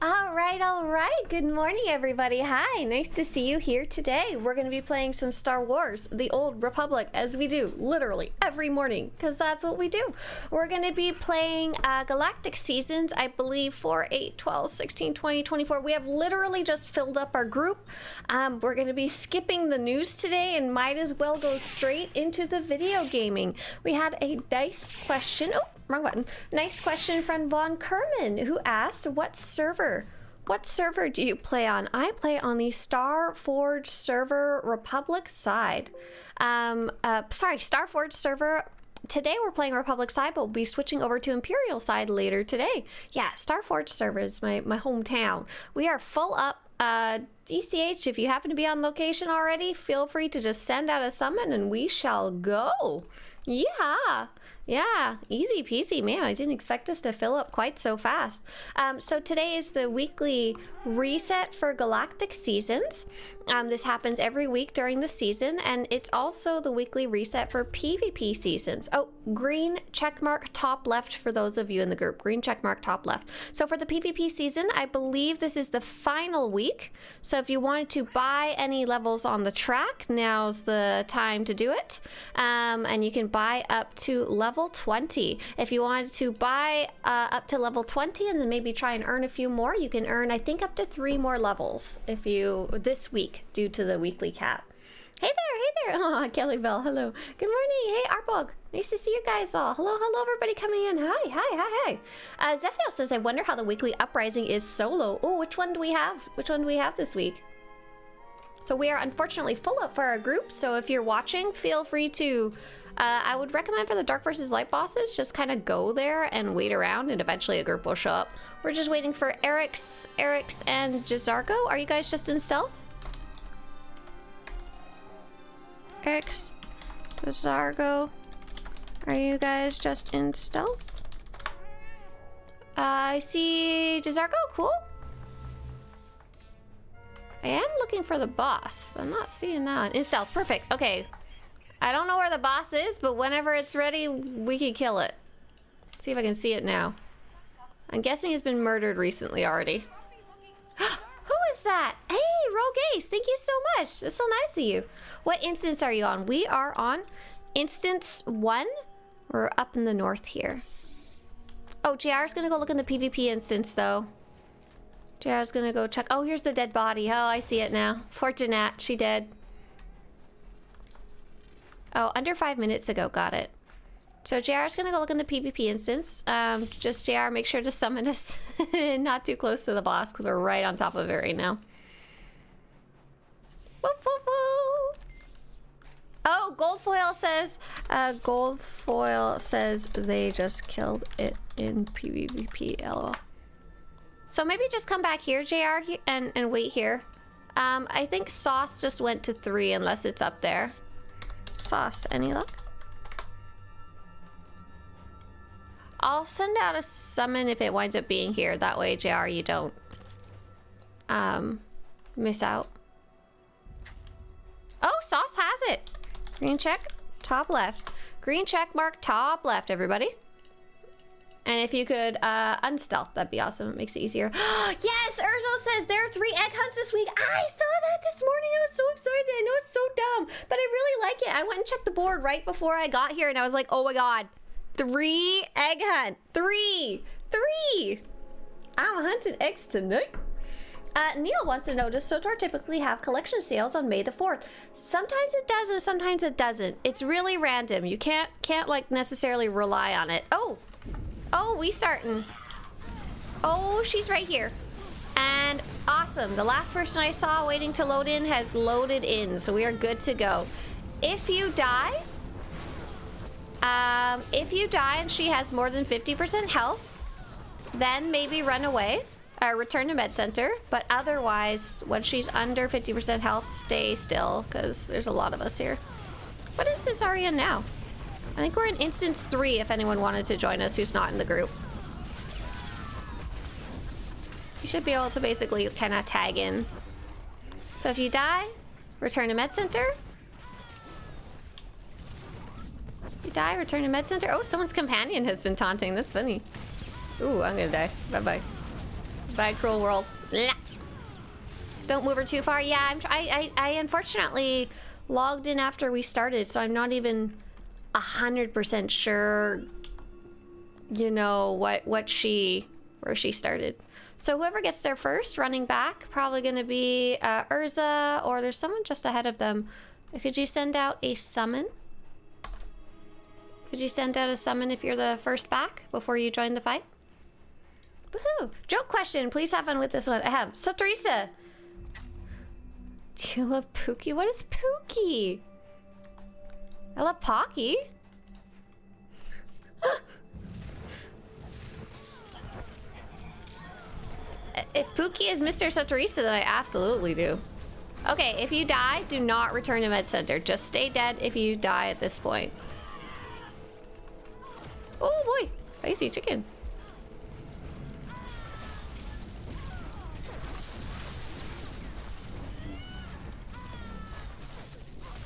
All right. Good morning, everybody. Hi, nice to see you here today. We're going to be playing some Star Wars, The Old Republic, as we do literally every morning, because that's what we do. We're going to be playing Galactic Seasons, I believe, 4, 8, 12, 16, 20, 24. We have literally just filled up our group. We're going to be skipping the news today and might as well go straight into the video gaming. We had a nice question. Oh, wrong button. Nice question from Von Kerman, who asked, what server do you play on? I play on the Starforge server Republic side. Starforge server. Today we're playing Republic side, but we'll be switching over to Imperial side later today. Yeah, Starforge server is my hometown. We are full up. DCH, if you happen to be on location already, feel free to just send out a summon and we shall go. Yeah, easy peasy. Man, I didn't expect us to fill up quite so fast. So today is the weekly reset for Galactic Seasons. This happens every week during the season, and it's also the weekly reset for PvP seasons. Oh, green checkmark top left for those of you in the group. Green checkmark top left. So for the PvP season, I believe this is the final week. So if you wanted to buy any levels on the track, now's the time to do it. And you can buy up to level 20. If you wanted to buy up to level 20 and then maybe try and earn a few more, you can earn, I think, up to 3 more levels if you this week due to the weekly cap. Hey there. Oh, Kelly Bell, hello. Good morning. Hey, Arbog. Nice to see you guys all. Hello, everybody coming in. Hi. Zephiel says, I wonder how the weekly uprising is solo. Oh, which one do we have? Which one do we have this week? So we are unfortunately full up for our group. So if you're watching, feel free to I would recommend for the Dark versus Light bosses, just kind of go there and wait around and eventually a group will show up. We're just waiting for Eric's and Jazargo. Are you guys just in stealth? Eric's, Jazargo, are you guys just in stealth? I see Jazargo, cool. I am looking for the boss. I'm not seeing that. In stealth, perfect, okay. I don't know where the boss is, but whenever it's ready, we can kill it. Let's see if I can see it now. I'm guessing he's been murdered recently already. Who is that? Hey, Rogue Ace, thank you so much. That's so nice of you. What instance are you on? We are on instance 1. We're up in the north here. Oh, JR's gonna go look in the PvP instance though. JR's gonna go check. Oh, here's the dead body. Oh, I see it now. Fortunate, she dead. Oh, under 5 minutes ago, got it. So JR's gonna go look in the PvP instance. Just JR, make sure to summon us not too close to the boss because we're right on top of it right now. Woo, woo, woo. Oh, Goldfoil says they just killed it in PvP, lol. So maybe just come back here, JR, and wait here. I think Sauce just went to 3 unless it's up there. Sauce, any luck? I'll send out a summon if it winds up being here. That way, JR, you don't miss out. Oh, Sauce has it. Green check, top left. Green check mark, top left, everybody. And if you could unstealth, that'd be awesome. It makes it easier. Yes, Urzo says there are 3 egg hunts this week. I saw that this morning. I was so excited. I know it's so dumb, but I really like it. I went and checked the board right before I got here, and I was like, oh my god, 3 egg hunt. 3. I'm hunting eggs tonight. Neil wants to know, does SWTOR typically have collection sales on May the 4th? Sometimes it does, and sometimes it doesn't. It's really random. You can't like necessarily rely on it. Oh, we starting. Oh, she's right here. And awesome. The last person I saw waiting to load in has loaded in, so we are good to go. If you die and she has more than 50% health, then maybe run away or return to med center. But otherwise, when she's under 50% health, stay still because there's a lot of us here. What is this Aria now? I think we're in instance 3 if anyone wanted to join us who's not in the group. You should be able to basically kind of tag in. So if you die, return to med center. You die, return to med center. Oh, someone's companion has been taunting. That's funny. Ooh, I'm gonna die. Bye-bye. Bye, cruel world. Blah. Don't move her too far. Yeah, I unfortunately logged in after we started, so I'm not even 100% sure, you know, where she started. So whoever gets there first, running back, probably gonna be Urza, or there's someone just ahead of them. Could you send out a summon? Could you send out a summon if you're the first back before you join the fight? Woohoo! Joke question. Please have fun with this one. Ahem. Swtorista. Do you love Pookie? What is Pookie? I love Pocky. If Pookie is Mr. Swtorista, then I absolutely do. Okay, if you die, do not return to Med Center. Just stay dead if you die at this point. Oh boy, spicy chicken.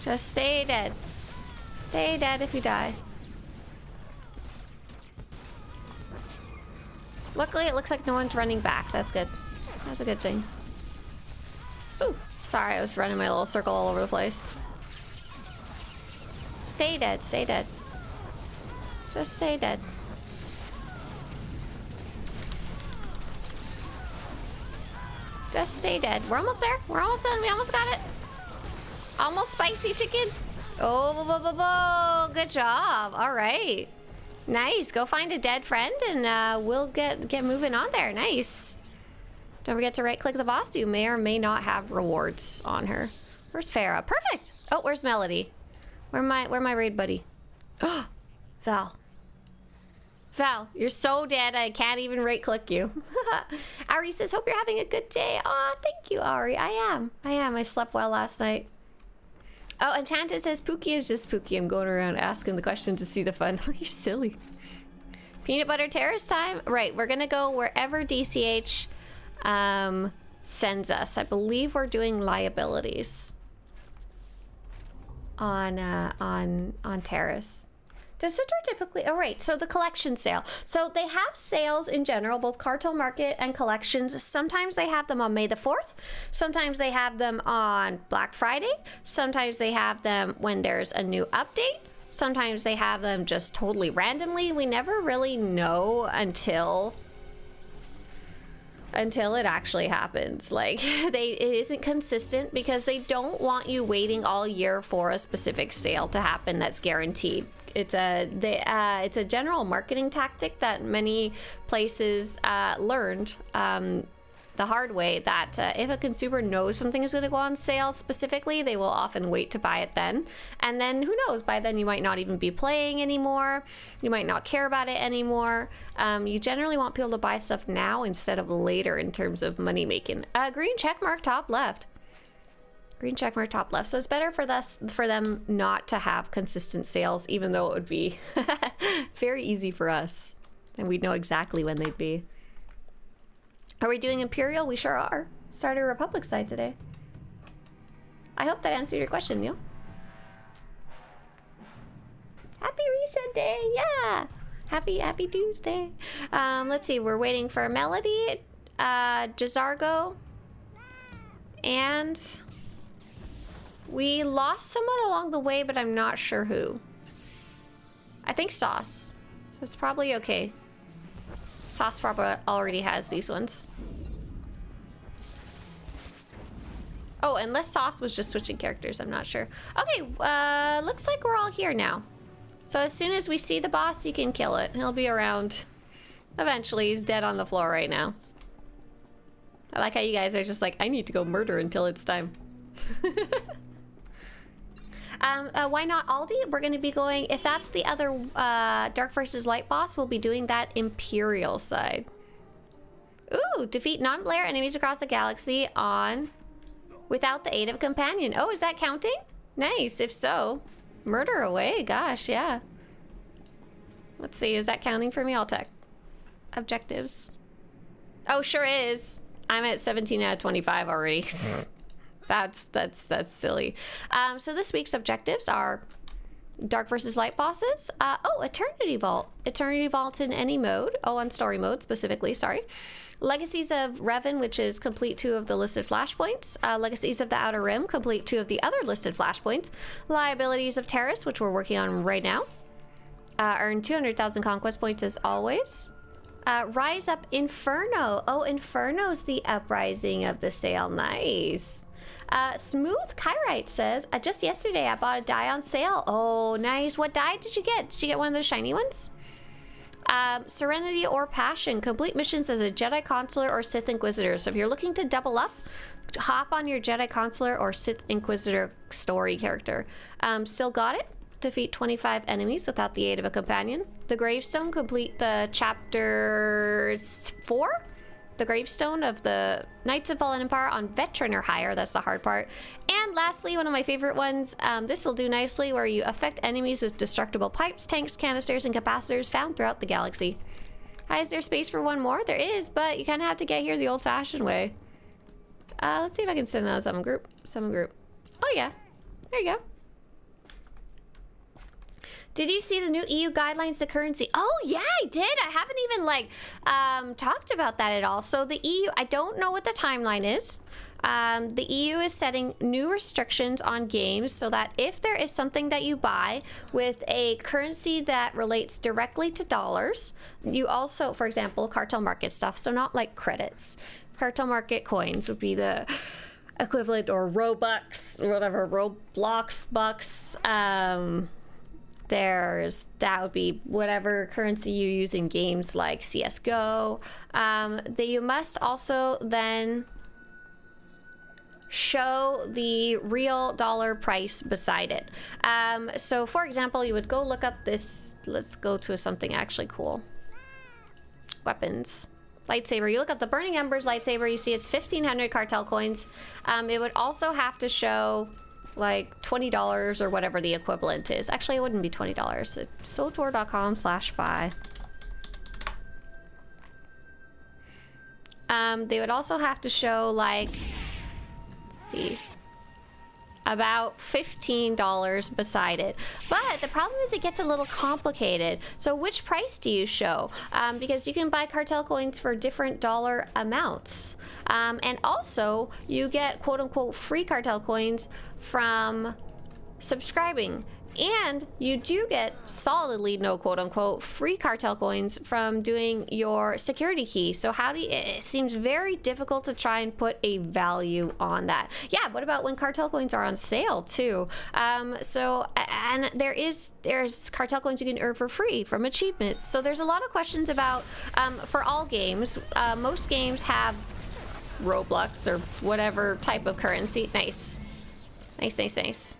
Just stay dead. Stay dead if you die. Luckily, it looks like no one's running back. That's good. That's a good thing. Ooh, sorry, I was running my little circle all over the place. Stay dead, stay dead. Just stay dead. Just stay dead. We're almost there. We're almost done. We almost got it. Almost spicy chicken. Oh, good job. All right. Nice. Go find a dead friend and we'll get moving on there. Nice. Don't forget to right click the boss. You may or may not have rewards on her. Where's Farah? Perfect. Oh, where's Melody? Where my raid buddy? Oh, Val. Val, you're so dead I can't even right click you. Ari says, hope you're having a good day. Aw, thank you, Ari. I am. I slept well last night. Oh, Enchanted says, Pookie is just Pookie. I'm going around asking the question to see the fun. You're silly. Peanut Butter Terrace time? Right, we're gonna go wherever DCH sends us. I believe we're doing liabilities on Terrace. Does SWTOR typically... Oh, right. So the collection sale. So they have sales in general, both Cartel Market and collections. Sometimes they have them on May the 4th. Sometimes they have them on Black Friday. Sometimes they have them when there's a new update. Sometimes they have them just totally randomly. We never really know until it actually happens. Like, it isn't consistent because they don't want you waiting all year for a specific sale to happen that's guaranteed. It's a general marketing tactic that many places learned the hard way, that if a consumer knows something is going to go on sale specifically, they will often wait to buy it then. And then who knows, by then you might not even be playing anymore. You might not care about it anymore. You generally want people to buy stuff now instead of later in terms of money making. Green check mark top left. Green checkmark top left. So it's better for them not to have consistent sales, even though it would be very easy for us. And we'd know exactly when they'd be. Are we doing Imperial? We sure are. Started Republic side today. I hope that answered your question, Neil. Happy reset day, yeah! Happy Tuesday. Let's see, we're waiting for Melody, Jazargo, and... we lost someone along the way, but I'm not sure who. I think Sauce. So it's probably okay. Sauce probably already has these ones. Oh, unless Sauce was just switching characters, I'm not sure. Okay, looks like we're all here now. So as soon as we see the boss, you can kill it. He'll be around. Eventually, he's dead on the floor right now. I like how you guys are just like, I need to go murder until it's time. Why not Aldi? We're going to be going, if that's the other Dark versus Light boss, we'll be doing that Imperial side. Ooh, defeat non-player enemies across the galaxy on without the aid of a companion. Oh, is that counting? Nice, if so. Murder away, gosh, yeah. Let's see, is that counting for me? I'll check. Objectives. Oh, sure is. I'm at 17 out of 25 already. That's silly. So this week's objectives are Dark versus light bosses. Oh, Eternity Vault. Eternity Vault in any mode. Oh, on story mode specifically, sorry. Legacies of Revan, which is complete 2 of the listed flashpoints. Legacies of the Outer Rim, complete 2 of the other listed flashpoints. Liabilities of Terrace, which we're working on right now. Earn 200,000 conquest points as always. Rise Up Inferno. Oh, Inferno's the uprising of the sale. Nice. Smooth Kyrite says, just yesterday I bought a die on sale. Oh, nice. What die did you get? Did you get one of the shiny ones? Serenity or Passion. Complete missions as a Jedi Consular or Sith Inquisitor. So if you're looking to double up, hop on your Jedi Consular or Sith Inquisitor story character. Still got it. Defeat 25 enemies without the aid of a companion. The Gravestone. Complete the chapter 4? The Gravestone of the Knights of Fallen Empire on Veteran or higher. That's the hard part. And lastly, one of my favorite ones, this will do nicely, where you affect enemies with destructible pipes, tanks, canisters, and capacitors found throughout the galaxy. Hi, is there space for one more? There is, but you kind of have to get here the old-fashioned way. Let's see if I can send out a summon group. Summon group. Oh yeah, there you go. Did you see the new EU guidelines to currency? Oh yeah, I did. I haven't even like talked about that at all. So the EU, I don't know what the timeline is. The EU is setting new restrictions on games so that if there is something that you buy with a currency that relates directly to dollars, you also, for example, cartel market stuff, so not like credits. Cartel market coins would be the equivalent, or Robux, whatever, Roblox, bucks, that would be whatever currency you use in games like CSGO. That you must also then show the real dollar price beside it. So for example, you would go look up this, let's go to something actually cool. Weapons. Lightsaber. You look up the Burning Embers lightsaber, you see it's 1,500 cartel coins. It would also have to show like $20 or whatever the equivalent is. Actually, it wouldn't be $20. It's SWTOR.com/buy. They would also have to show like, let's see, about $15 beside it. But the problem is it gets a little complicated. So which price do you show? Because you can buy cartel coins for different dollar amounts. And also you get quote unquote free cartel coins from subscribing. And you do get solidly no quote unquote free cartel coins from doing your security key. So how do you, it seems very difficult to try and put a value on that. Yeah, what about when cartel coins are on sale too? And there's cartel coins you can earn for free from achievements. So there's a lot of questions about, for all games, most games have Roblox or whatever type of currency. Nice. Nice.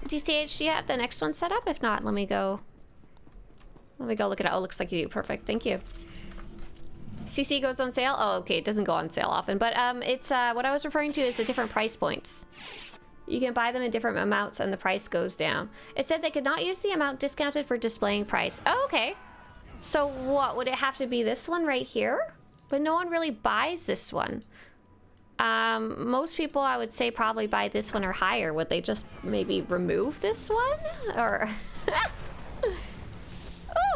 DCH, do you have the next one set up? If not, let me go look at it. Oh, looks like you do. Perfect. Thank you. CC goes on sale? Oh, okay. It doesn't go on sale often, but it's what I was referring to is the different price points. You can buy them in different amounts and the price goes down. It said they could not use the amount discounted for displaying price. Oh, okay. So what, would it have to be this one right here? But no one really buys this one. Most people, I would say, probably buy this one or higher. Would they just maybe remove this one? Or...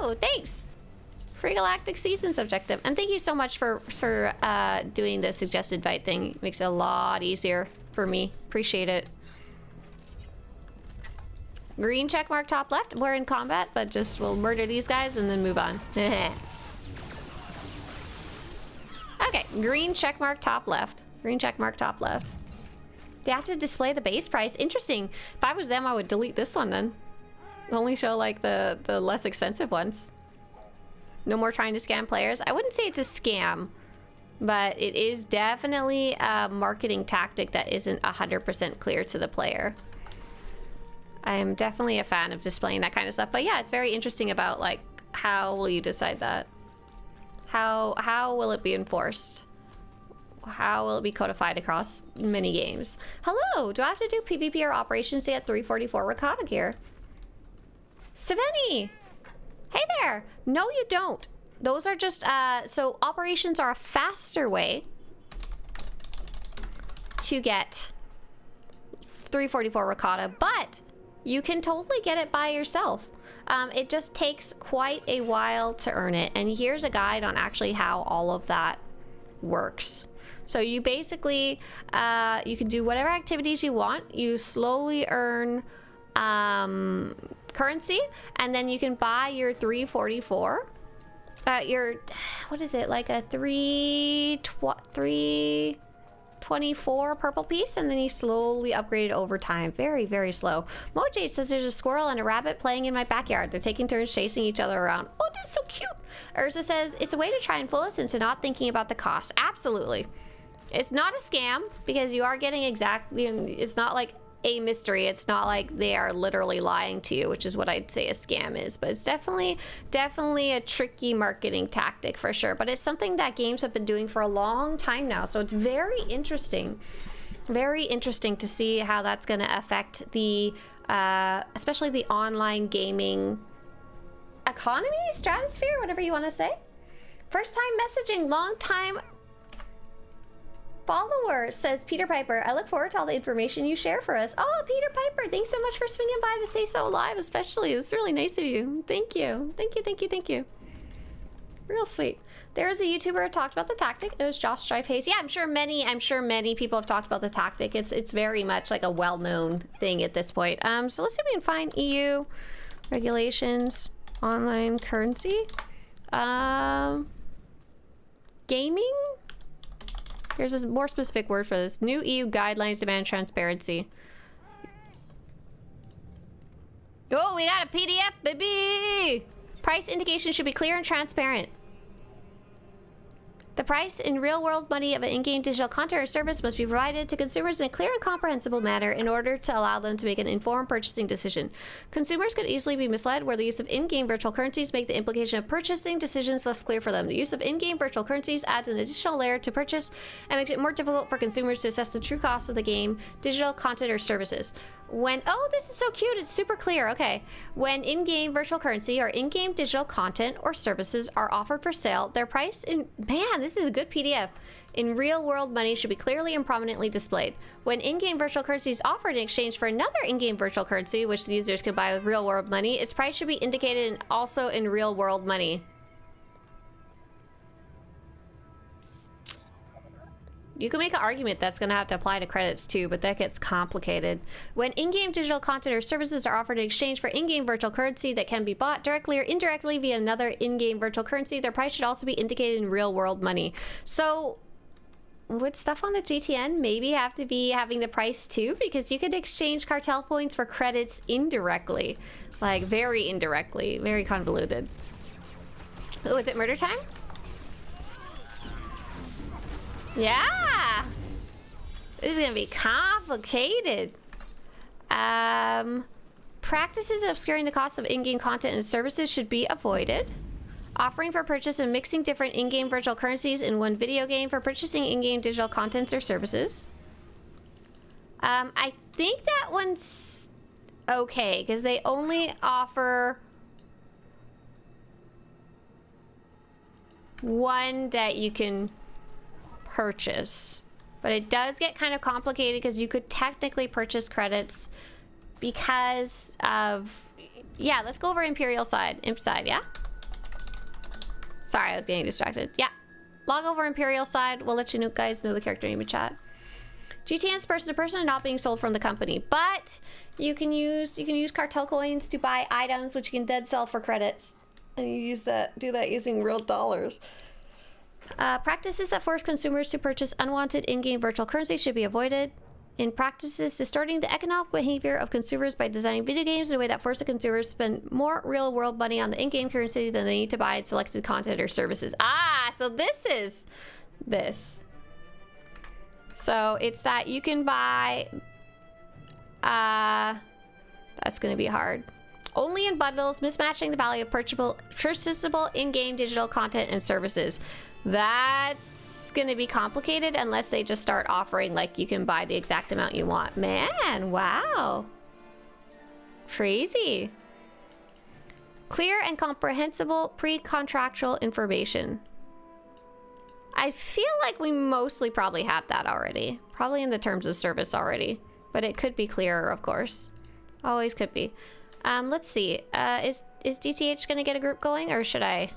Oh, thanks! Free Galactic Seasons objective. And thank you so much for doing the suggested invite thing. It makes it a lot easier for me. Appreciate it. Green checkmark top left. We're in combat, but just we'll murder these guys and then move on. Okay, green checkmark top left. Green checkmark top left. They have to display the base price. Interesting. If I was them, I would delete this one then. Only show like the less expensive ones. No more trying to scam players. I wouldn't say it's a scam, but it is definitely a marketing tactic that isn't 100% clear to the player. I am definitely a fan of displaying that kind of stuff. But yeah, it's very interesting about like, how will you decide that? How will it be enforced? How will it be codified across many games? Hello, do I have to do PvP or Operations Day at 344 Ricotta gear? Saveni! Hey there! No, you don't. Those are just, so operations are a faster way to get 344 Ricotta, but you can totally get it by yourself. It just takes quite a while to earn it. And here's a guide on actually how all of that works. So you basically, you can do whatever activities you want. You slowly earn currency, and then you can buy your 344. What is it, like a 324 purple piece, and then you slowly upgrade it over time. Very, very slow. Mojade says there's a squirrel and a rabbit playing in my backyard. They're taking turns chasing each other around. Oh, that's so cute. Urza says it's a way to try and fool us into not thinking about the cost. Absolutely. It's not a scam, because you are getting exactly, it's not like a mystery. It's not like they are literally lying to you, which is what I'd say a scam is, but it's definitely a tricky marketing tactic for sure. But it's something that games have been doing for a long time now, so it's very interesting to see how that's going to affect the especially the online gaming economy, stratosphere, whatever you want to say. First time messaging, long time follower, says Peter Piper. I look forward to all the information you share for us. Oh, Peter Piper, thanks so much for swinging by to say so live, especially. It's really nice of you. Thank you. Real sweet. There was a YouTuber who talked about the tactic. It was Josh Strife Hayes. Yeah, I'm sure many people have talked about the tactic. It's very much like a well-known thing at this point. So let's see if we can find EU regulations, online currency, gaming. Here's a more specific word for this. New EU guidelines demand transparency. Oh, we got a PDF, baby! Price indication should be clear and transparent. The price in real-world money of an in-game digital content or service must be provided to consumers in a clear and comprehensible manner in order to allow them to make an informed purchasing decision. Consumers could easily be misled where the use of in-game virtual currencies make the implication of purchasing decisions less clear for them. The use of in-game virtual currencies adds an additional layer to purchase and makes it more difficult for consumers to assess the true cost of the game, digital content, or services. Oh, this is so cute. It's super clear. Okay. When in-game virtual currency or in-game digital content or services are offered for sale, their price in, man, this is a good PDF, in real-world money should be clearly and prominently displayed. When in-game virtual currency is offered in exchange for another in-game virtual currency, which the users can buy with real-world money, its price should be indicated and also in real-world money. You can make an argument that's going to have to apply to credits too, but that gets complicated. When in-game digital content or services are offered in exchange for in-game virtual currency that can be bought directly or indirectly via another in-game virtual currency, their price should also be indicated in real-world money. So would stuff on the GTN maybe have to be having the price too? Because you could exchange cartel points for credits indirectly. Like, very indirectly. Very convoluted. Oh, is it murder time? Yeah! This is gonna be complicated. Practices obscuring the cost of in-game content and services should be avoided. Offering for purchase and mixing different in-game virtual currencies in one video game for purchasing in-game digital contents or services. I think that one's okay, because they only offer one that you can purchase, but it does get kind of complicated because you could technically purchase credits because of, yeah, let's go over Imperial side, Imp side, yeah? Sorry, I was getting distracted. Yeah, log over Imperial side. We'll let you guys know the character name in chat. GTN is person to person and not being sold from the company, but you can use cartel coins to buy items which you can then sell for credits, and you do that using real dollars. Practices that force consumers to purchase unwanted in-game virtual currency should be avoided. In practices distorting the economic behavior of consumers by designing video games in a way that forces consumers to spend more real-world money on the in-game currency than they need to buy in selected content or services. Ah, so this is this. So it's that you can buy... that's going to be hard. Only in bundles, mismatching the value of purchasable in-game digital content and services. That's gonna be complicated unless they just start offering, like, you can buy the exact amount you want. Man, wow. Crazy. Clear and comprehensible pre-contractual information. I feel like we mostly probably have that already. Probably in the terms of service already. But it could be clearer, of course. Always could be. Let's see. Is DTH gonna get a group going, or should I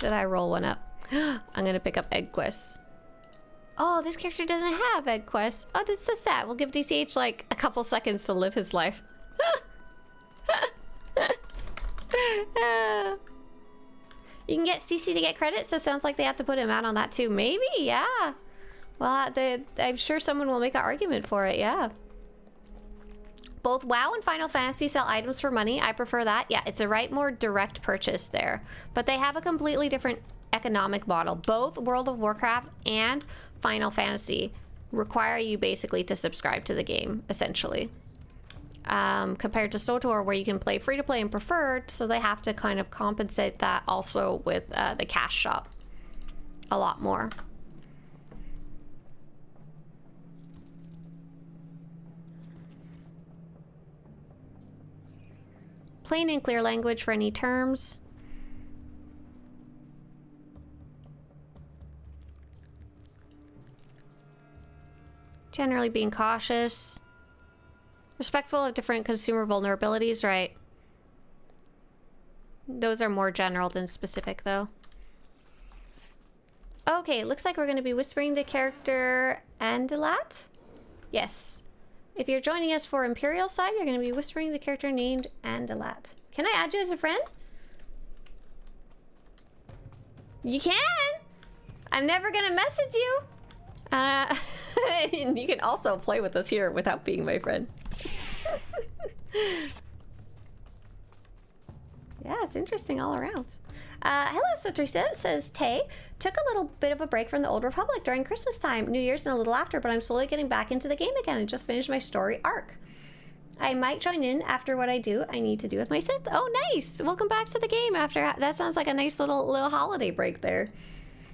roll one up? I'm gonna pick up egg quests. Oh, this character doesn't have egg quests. Oh, that's so sad. We'll give DTH like a couple seconds to live his life. You can get CC to get credit, so it sounds like they have to put him out on that too. Maybe, yeah. Well, I'm sure someone will make an argument for it, yeah. Both WoW and Final Fantasy sell items for money. I prefer that. Yeah, it's a more direct purchase there. But they have a completely different economic model. Both World of Warcraft and Final Fantasy require you basically to subscribe to the game, essentially. Compared to SWTOR, where you can play free-to-play and preferred, so they have to kind of compensate that also with the cash shop a lot more. Plain and clear language for any terms. Generally being cautious. Respectful of different consumer vulnerabilities, right? Those are more general than specific, though. Okay, looks like we're going to be whispering the character Andalat? Yes. If you're joining us for Imperial side, you're going to be whispering the character named Andalat. Can I add you as a friend? You can! I'm never going to message you! You can also play with us here without being my friend. Yeah, it's interesting all around. Hello, Swtorista, says Tay. Took a little bit of a break from the Old Republic during Christmas time, New Year's, and a little after, but I'm slowly getting back into the game again and just finished my story arc. I might join in after what I need to do with my Sith. Oh, nice! Welcome back to the game after... That sounds like a nice little holiday break there.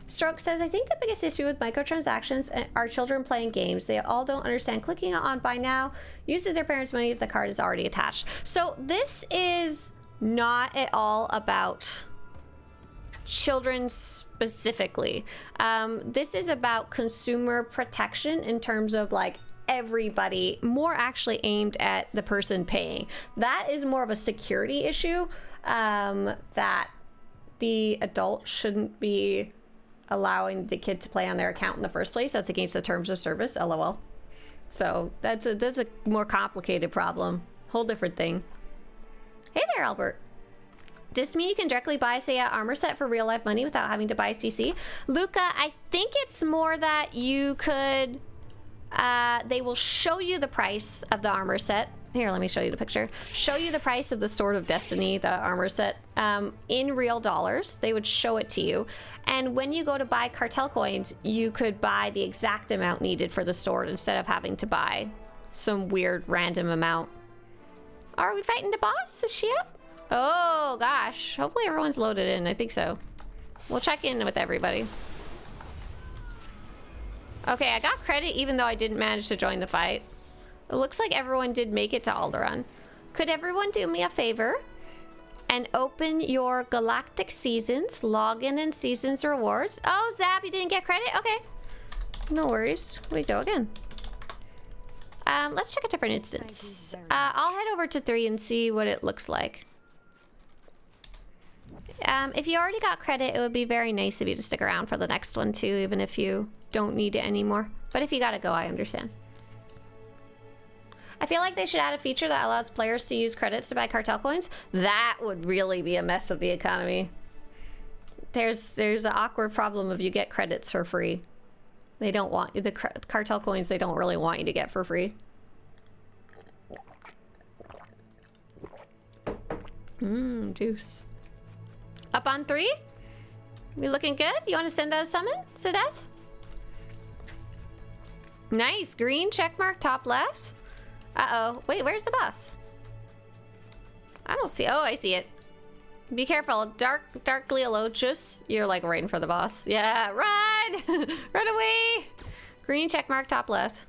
Stroke says, I think the biggest issue with microtransactions are children playing games. They all don't understand clicking on buy now uses their parents' money if the card is already attached. So this is not at all about children specifically. This is about consumer protection in terms of like everybody, more actually aimed at the person paying. That is more of a security issue that the adult shouldn't be allowing the kid to play on their account in the first place. That's against the terms of service, LOL. So that's a more complicated problem. Whole different thing. Hey there, Albert. Does this mean you can directly buy, say, an armor set for real life money without having to buy CC? Luca, I think it's more that you could, they will show you the price of the armor set. Here, let me show you the picture. Show you the price of the Sword of Destiny, the armor set, in real dollars. They would show it to you. And when you go to buy cartel coins, you could buy the exact amount needed for the sword instead of having to buy some weird random amount. Are we fighting the boss? Is she up? Oh, gosh. Hopefully everyone's loaded in. I think so. We'll check in with everybody. Okay, I got credit even though I didn't manage to join the fight. It looks like everyone did make it to Alderaan. Could everyone do me a favor and open your Galactic Seasons, login and Seasons rewards? Oh, Zap, you didn't get credit? Okay. No worries. We go again. Let's check a different instance. I'll head over to 3 and see what it looks like. If you already got credit, it would be very nice of you to stick around for the next one too, even if you don't need it anymore. But if you gotta go, I understand. I feel like they should add a feature that allows players to use credits to buy cartel coins. That would really be a mess of the economy. There's an awkward problem if you get credits for free. They don't want the cartel coins. They don't really want you to get for free. Juice. Up on 3? We looking good? You want to send out a summon, Sideth? Nice. Green checkmark top left. Uh-oh. Wait, where's the boss? I don't see... Oh, I see it. Be careful. Dark Gleolochus. You're like right in front of the boss. Yeah, run! Run away! Green checkmark top left.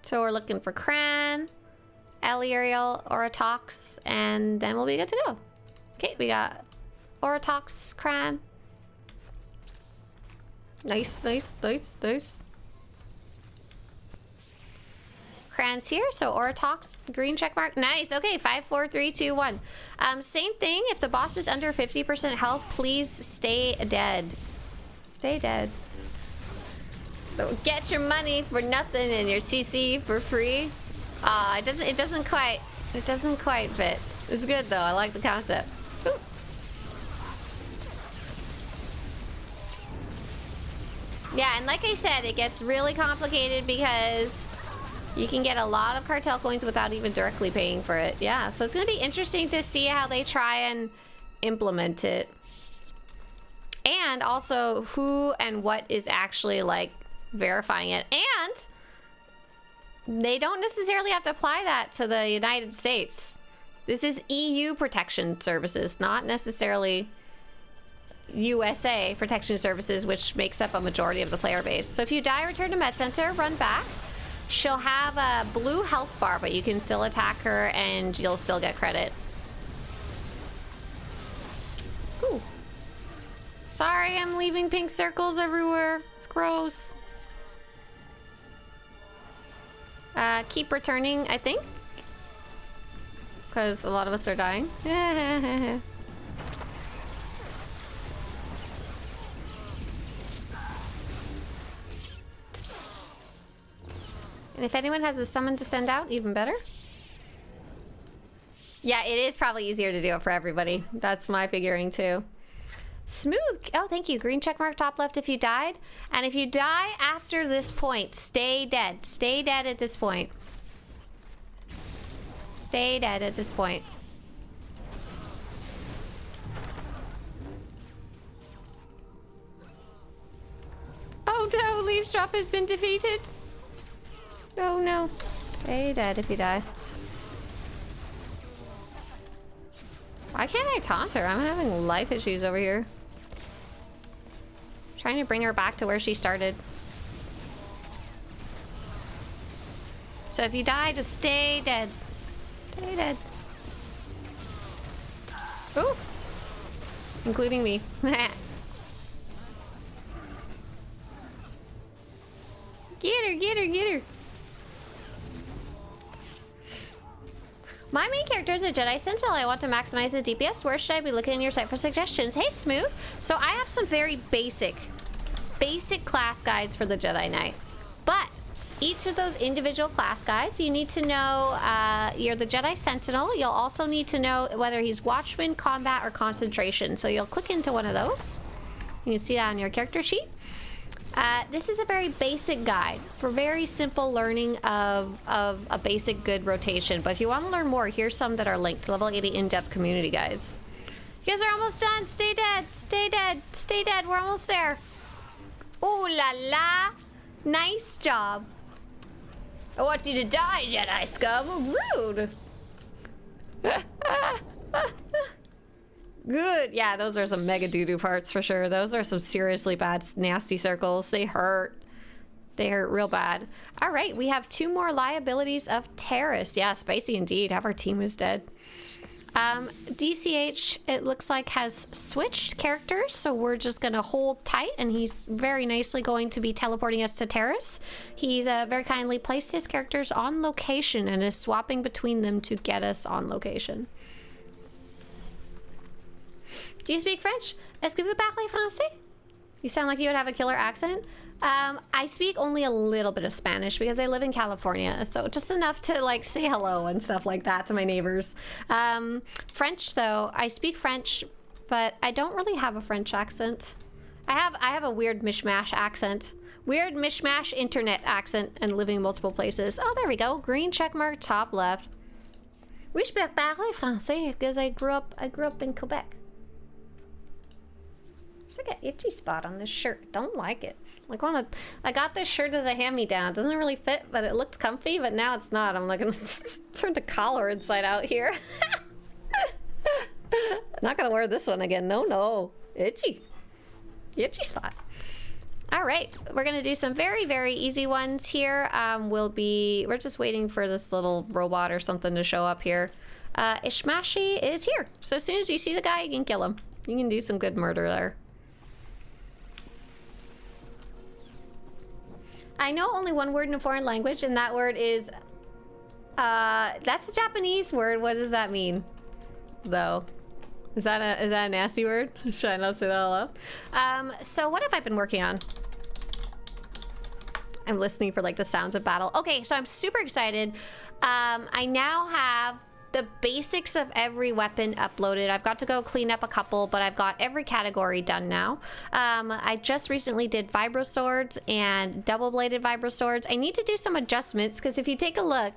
So we're looking for Cran, Eliariel, Oratox, and then we'll be good to go. Okay, we got Oratox, Cran. Nice, nice, nice, nice. crayons here. So Oratox, green check mark. Nice. Okay, 5, 4, 3, 2, 1. Same thing. If the boss is under 50% health, please stay dead. Stay dead. So get your money for nothing and your CC for free. It doesn't quite fit. It's good though. I like the concept. Ooh. Yeah, and like I said, it gets really complicated because you can get a lot of cartel coins without even directly paying for it. Yeah, so it's gonna be interesting to see how they try and implement it. And also who and what is actually like verifying it. And they don't necessarily have to apply that to the United States. This is EU protection services, not necessarily USA protection services, which makes up a majority of the player base. So if you die, return to Med Center, run back. She'll have a blue health bar, but you can still attack her and you'll still get credit. Ooh. Sorry, I'm leaving pink circles everywhere. It's gross. Keep returning, I think. Because a lot of us are dying. And if anyone has a summon to send out, even better. Yeah, it is probably easier to do it for everybody. That's my figuring too. Smooth. Oh, thank you. Green check mark top left if you died. And if you die after this point, stay dead. Stay dead at this point. Stay dead at this point. Oh no, Leaves Drop has been defeated. Oh no. Stay dead if you die. Why can't I taunt her? I'm having life issues over here. Trying to bring her back to where she started. So if you die, just stay dead. Stay dead. Oof. Including me. Get her, get her, get her. My main character is a Jedi Sentinel. I want to maximize the DPS. Where should I be looking in your site for suggestions? Hey, Smooth. So I have some very basic class guides for the Jedi Knight. But each of those individual class guides, you need to know you're the Jedi Sentinel. You'll also need to know whether he's Watchman, Combat, or Concentration. So you'll click into one of those. You can see that on your character sheet. This is a very basic guide for very simple learning of a basic good rotation. But if you want to learn more, here's some that are linked to level 80 in-depth community guys. You guys are almost done. Stay dead. Stay dead. Stay dead. We're almost there. Ooh la la. Nice job. I want you to die, Jedi scum. Rude. Good. Yeah, those are some mega doo-doo parts for sure. Those are some seriously bad, nasty circles. They hurt. They hurt real bad. All right, we have 2 more liabilities of Terrace. Yeah, spicy indeed. Half our team is dead. DCH, it looks like, has switched characters, so we're just gonna hold tight, and he's very nicely going to be teleporting us to Terrace. He's very kindly placed his characters on location and is swapping between them to get us on location. Do you speak French? Est-ce que vous parlez français? You sound like you would have a killer accent. I speak only a little bit of Spanish because I live in California, so just enough to like say hello and stuff like that to my neighbors. French though, I speak French, but I don't really have a French accent. I have a weird mishmash accent. Weird mishmash internet accent and living in multiple places. Oh, there we go. Green check mark top left. Oui, je peux parler français because I grew up in Quebec. There's like an itchy spot on this shirt. Don't like it. Like I got this shirt as a hand-me-down. It doesn't really fit, but it looked comfy, but now it's not. I'm like, gonna turn the collar inside out here. Not gonna wear this one again. No. Itchy. Itchy spot. All right, we're gonna do some very, very easy ones here. We're just waiting for this little robot or something to show up here. Ishmashi is here. So as soon as you see the guy, you can kill him. You can do some good murder there. I know only one word in a foreign language, and that word is That's a Japanese word. What does that mean, though? Is that a nasty word? Should I not say that out loud? So what have I been working on? I'm listening for like the sounds of battle. Okay, so I'm super excited. I now have the basics of every weapon uploaded. I've got to go clean up a couple, but I've got every category done now. I just recently did vibro swords and double-bladed vibro swords. I need to do some adjustments because if you take a look,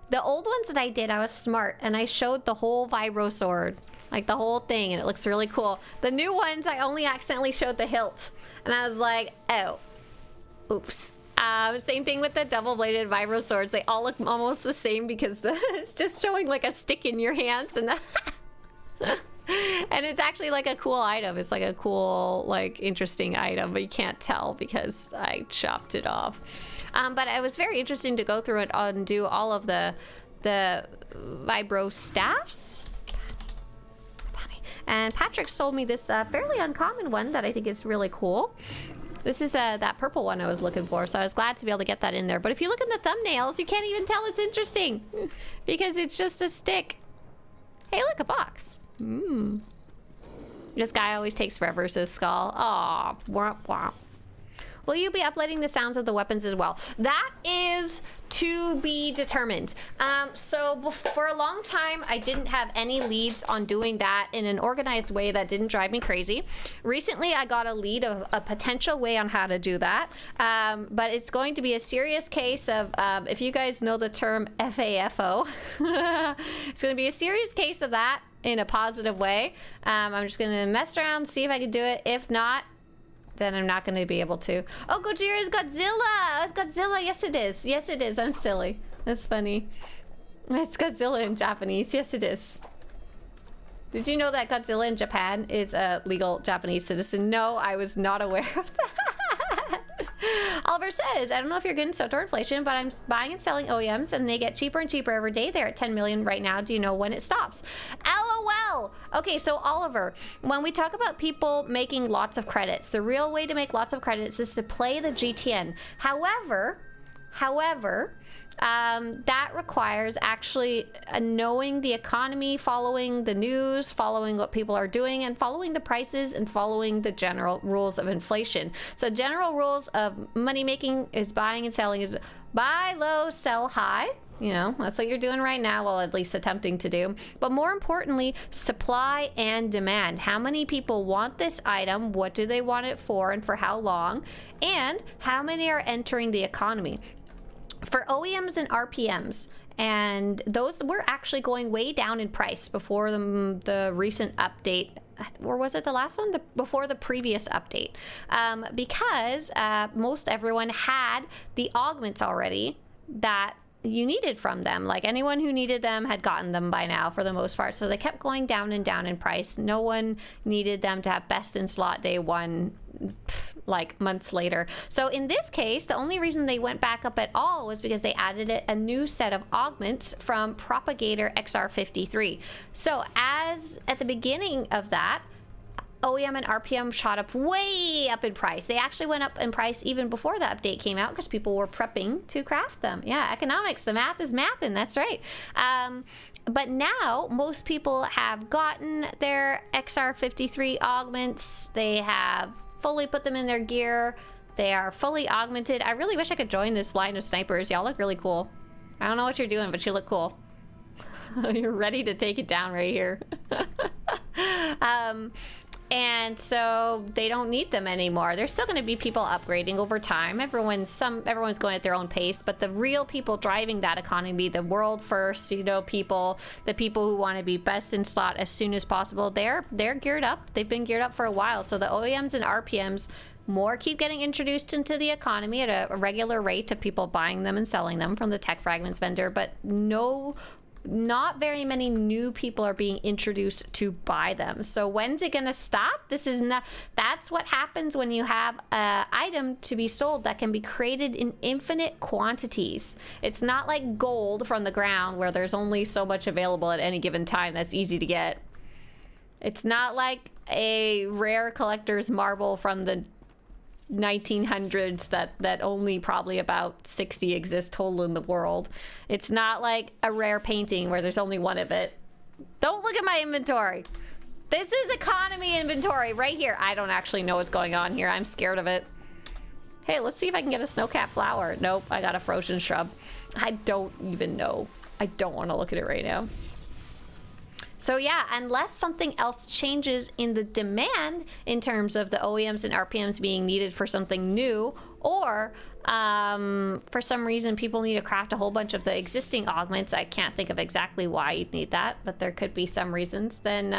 the old ones that I did, I was smart and I showed the whole vibro sword, like the whole thing, and it looks really cool. The new ones, I only accidentally showed the hilt, and I was like, oh, oops. Same thing with the double-bladed vibro swords. They all look almost the same because it's just showing like a stick in your hands, and and it's actually like a cool item. It's like a cool, like interesting item, but you can't tell because I chopped it off. But it was very interesting to go through it and do all of the vibro staffs. And Patrick sold me this fairly uncommon one that I think is really cool. This is that purple one I was looking for, so I was glad to be able to get that in there. But if you look in the thumbnails, you can't even tell it's interesting because it's just a stick. Hey, look, a box. This guy always takes forever, says Skull. Aw, womp womp. Will you be uploading the sounds of the weapons as well? That is to be determined. So for a long time, I didn't have any leads on doing that in an organized way that didn't drive me crazy. Recently, I got a lead of a potential way on how to do that. But it's going to be a serious case of, if you guys know the term FAFO, it's going to be a serious case of that in a positive way. I'm just going to mess around, see if I can do it. If not, then I'm not going to be able to. Oh, Gojira is Godzilla! It's Godzilla! Yes, it is. Yes, it is. I'm silly. That's funny. It's Godzilla in Japanese. Yes, it is. Did you know that Godzilla in Japan is a legal Japanese citizen? No, I was not aware of that. Oliver says, I don't know if you're getting SWTOR inflation, but I'm buying and selling OEMs and they get cheaper and cheaper every day. They're at 10 million right now. Do you know when it stops? LOL. Okay, so Oliver, when we talk about people making lots of credits, the real way to make lots of credits is to play the GTN. However, that requires actually knowing the economy, following the news, following what people are doing, and following the prices and following the general rules of inflation. So general rules of money making is buying and selling is buy low, sell high. You know, that's what you're doing right now, well, at least attempting to do. But more importantly, supply and demand. How many people want this item? What do they want it for and for how long? And how many are entering the economy? For OEMs and RPMs, and those were actually going way down in price before the recent update, or was it the last one? Before the previous update, because most everyone had the augments already that you needed from them. Like anyone who needed them had gotten them by now for the most part. So they kept going down and down in price. No one needed them to have best in slot day one, like months later. So in this case, the only reason they went back up at all was because they added a new set of augments from Propagator XR53. So as at the beginning of that, OEM and RPM shot up way up in price. They actually went up in price even before the update came out because people were prepping to craft them. Yeah, economics, the math is mathin', that's right. But now most people have gotten their XR53 augments. They have fully put them in their gear. They are fully augmented. I really wish I could join this line of snipers. Y'all look really cool. I don't know what you're doing, but you look cool. You're ready to take it down right here. And so they don't need them anymore. There's still going to be people upgrading over time. Everyone's going at their own pace, but the real people driving that economy, the world first, you know, people, the people who want to be best in slot as soon as possible, they're geared up. They've been geared up for a while. So the OEMs and RPMs more keep getting introduced into the economy at a regular rate of people buying them and selling them from the Tech Fragments vendor, but not very many new people are being introduced to buy them. So when's it gonna stop? That's what happens when you have an item to be sold that can be created in infinite quantities. It's not like gold from the ground where there's only so much available at any given time that's easy to get. It's not like a rare collector's marble from the 1900s that only probably about 60 exist total in the world. It's not like a rare painting where there's only one of it. Don't look at my inventory. This is economy inventory right here. I don't actually know what's going on here. I'm scared of it. Hey, let's see if I can get a snowcap flower. Nope, I got a frozen shrub. I don't even know. I don't want to look at it right now. So yeah, unless something else changes in the demand in terms of the OEMs and RPMs being needed for something new, or for some reason people need to craft a whole bunch of the existing augments, I can't think of exactly why you'd need that, but there could be some reasons, then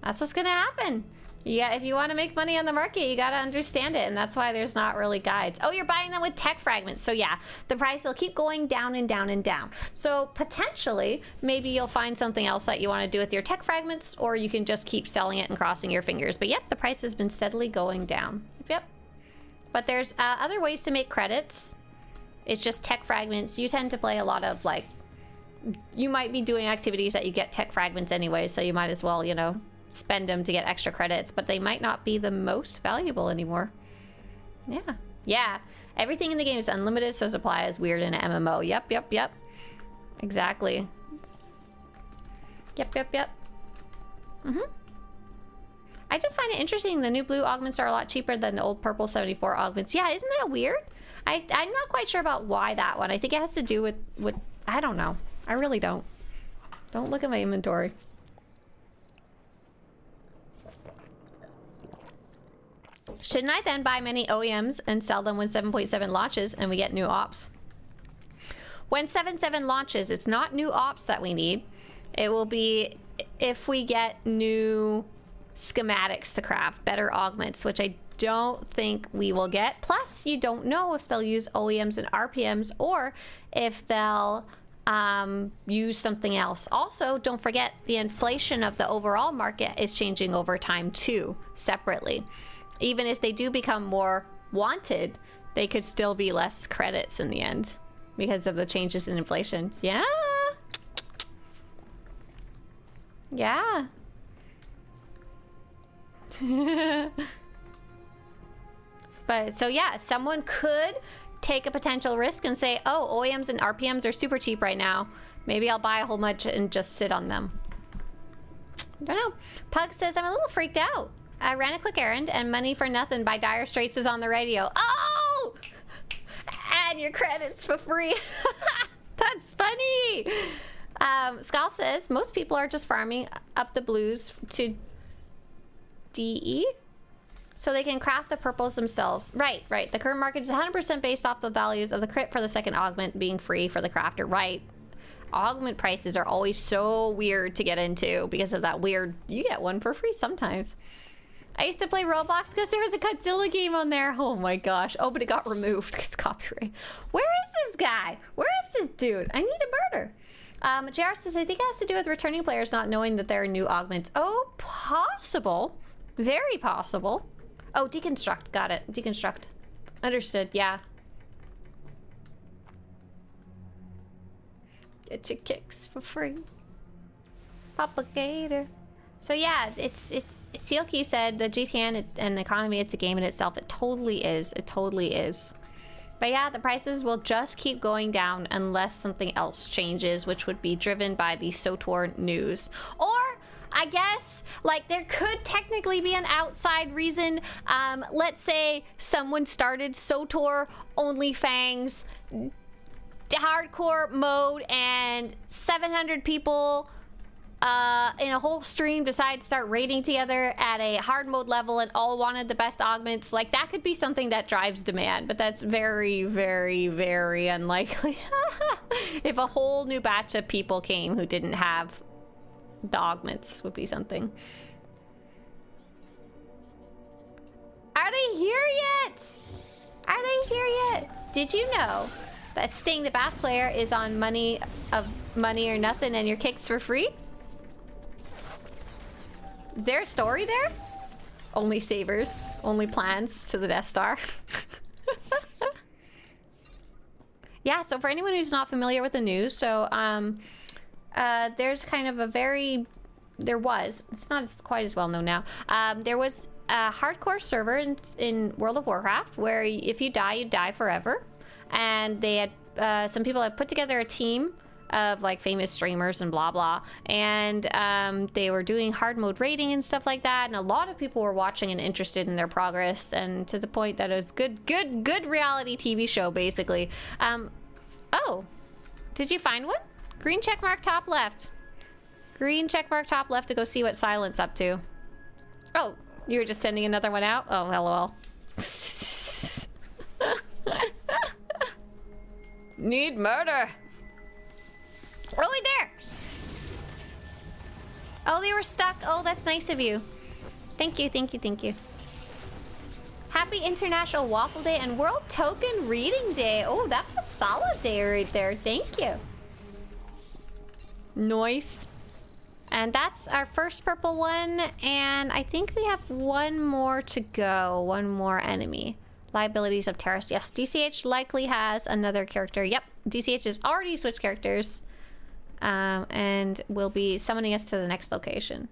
that's what's gonna happen. Yeah, if you want to make money on the market, you gotta understand it, and that's why there's not really guides. Oh, you're buying them with tech fragments, so yeah, the price will keep going down and down and down. So potentially, maybe you'll find something else that you want to do with your tech fragments, or you can just keep selling it and crossing your fingers. But yep, the price has been steadily going down. Yep. But there's other ways to make credits. It's just tech fragments. You tend to play a lot of, like, you might be doing activities that you get tech fragments anyway, so you might as well, you know, spend them to get extra credits, but they might not be the most valuable anymore. Yeah, everything in the game is unlimited, so supply is weird in an MMO. Yep, exactly. Yep. I just find it interesting the new blue augments are a lot cheaper than the old purple 74 augments. Yeah, isn't that weird? I'm not quite sure about why that one. I think it has to do with I don't know. I really don't look at my inventory. Shouldn't I then buy many OEMs and sell them when 7.7 launches and we get new ops? When 7.7 launches, it's not new ops that we need. It will be if we get new schematics to craft, better augments, which I don't think we will get. Plus, you don't know if they'll use OEMs and RPMs or if they'll use something else. Also, don't forget the inflation of the overall market is changing over time too, separately. Even if they do become more wanted, they could still be less credits in the end because of the changes in inflation. Yeah. But so yeah, someone could take a potential risk and say, oh, OEMs and RPMs are super cheap right now. Maybe I'll buy a whole bunch and just sit on them. I don't know. Pug says, I'm a little freaked out. I ran a quick errand and Money for Nothing by Dire Straits was on the radio. Oh! Add your credits for free. That's funny. Skull says, most people are just farming up the blues to DE so they can craft the purples themselves. Right. The current market is 100% based off the values of the crit for the second augment being free for the crafter. Right. Augment prices are always so weird to get into because of that weird, you get one for free sometimes. I used to play Roblox because there was a Godzilla game on there. Oh my gosh. Oh, but it got removed because copyright. Where is this guy? Where is this dude? I need a murder. JR says, I think it has to do with returning players not knowing that there are new augments. Oh, possible. Very possible. Oh, deconstruct. Got it. Deconstruct. Understood. Yeah. Get your kicks for free. Propagator. So yeah, it's Sealkey said the GTN and the economy, it's a game in itself. It totally is. It totally is. But yeah, the prices will just keep going down unless something else changes, which would be driven by the SWTOR news. Or I guess, like, there could technically be an outside reason. Let's say someone started SWTOR OnlyFans hardcore mode and 700 people in a whole stream decide to start raiding together at a hard mode level and all wanted the best augments. Like, that could be something that drives demand, but that's very, very, very unlikely. If a whole new batch of people came who didn't have the augments, would be something. Are they here yet? Are they here yet? Did you know that Sting the Bass player is on Money or Nothing and your kicks for free? Is there a story there? Only savers, only plans to the Death Star. Yeah, so for anyone who's not familiar with the news, so there's kind of a very there was, it's not quite as well known now, there was a hardcore server in World of Warcraft where if you die forever. And they had, some people had put together a team of like famous streamers and blah blah, and they were doing hard mode raiding and stuff like that, and a lot of people were watching and interested in their progress, and to the point that it was good reality TV show basically. Oh, did you find one? Green check mark top left. Green check mark top left to go see what Silent's up to. Oh, you were just sending another one out? Oh, lol. Need murder. Really there. Oh, they were stuck. Oh, that's nice of you. Thank you, thank you, thank you. Happy International Waffle Day and World Token Reading Day. Oh, that's a solid day right there. Thank you. Nice. And that's our first purple one. And I think we have one more to go. One more enemy. Liabilities of Terrace. Yes, DCH likely has another character. Yep, DCH has already switched characters. And will be summoning us to the next location.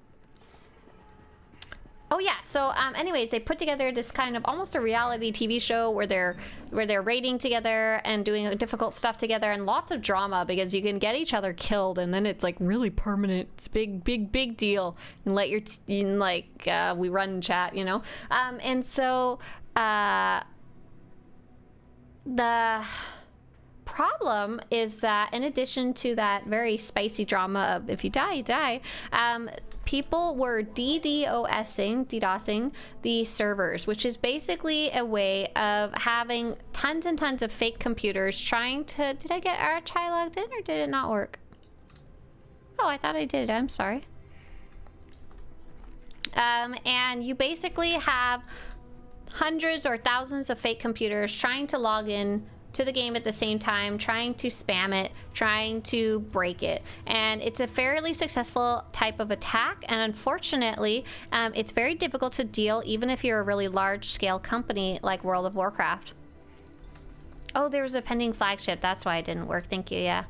Oh yeah, so anyways, they put together this kind of almost a reality TV show where they're raiding together and doing difficult stuff together, and lots of drama because you can get each other killed and then it's like really permanent. It's big deal. And let your we run chat, you know. And so the problem is that in addition to that very spicy drama of if you die, you die, people were DDoSing the servers, which is basically a way of having tons and tons of fake computers trying to... Did I get Archai logged in or did it not work? Oh, I thought I did. I'm sorry. And you basically have hundreds or thousands of fake computers trying to log in to the game at the same time, trying to spam it, trying to break it. And it's a fairly successful type of attack, and unfortunately, it's very difficult to deal even if you're a really large-scale company like World of Warcraft. Oh, there was a pending flagship. That's why it didn't work. Thank you, yeah.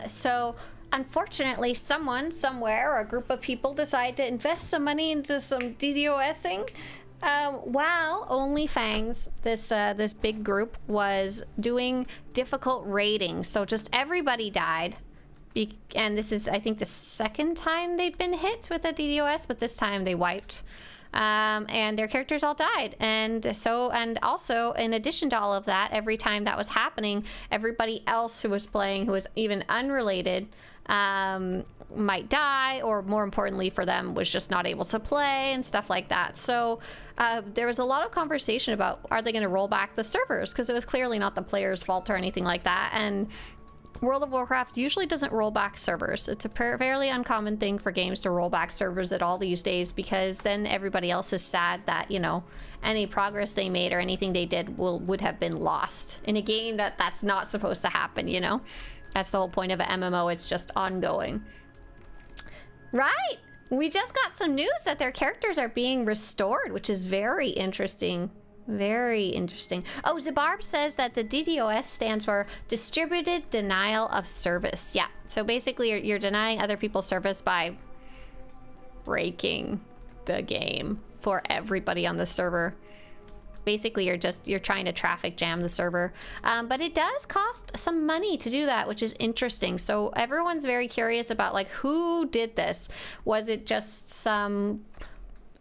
So unfortunately, someone, somewhere, or a group of people decide to invest some money into some DDoSing. While OnlyFangs, this big group, was doing difficult raiding. So just everybody died. And this is, I think, the second time they've been hit with a DDoS, but this time they wiped. And their characters all died. And also, in addition to all of that, every time that was happening, everybody else who was playing, who was even unrelated, might die, or more importantly for them, was just not able to play and stuff like that. So there was a lot of conversation about, are they going to roll back the servers? Because it was clearly not the player's fault or anything like that. And World of Warcraft usually doesn't roll back servers. It's a fairly uncommon thing for games to roll back servers at all these days, because then everybody else is sad that, you know, any progress they made or anything they did would have been lost in a game that's not supposed to happen, you know? That's the whole point of an MMO. It's just ongoing. Right! We just got some news that their characters are being restored, which is very interesting. Very interesting. Oh, Zabarb says that the DDoS stands for Distributed Denial of Service. Yeah, so basically you're denying other people's service by breaking the game for everybody on the server. Basically, you're trying to traffic jam the server. But it does cost some money to do that, which is interesting. So everyone's very curious about, like, who did this? Was it just some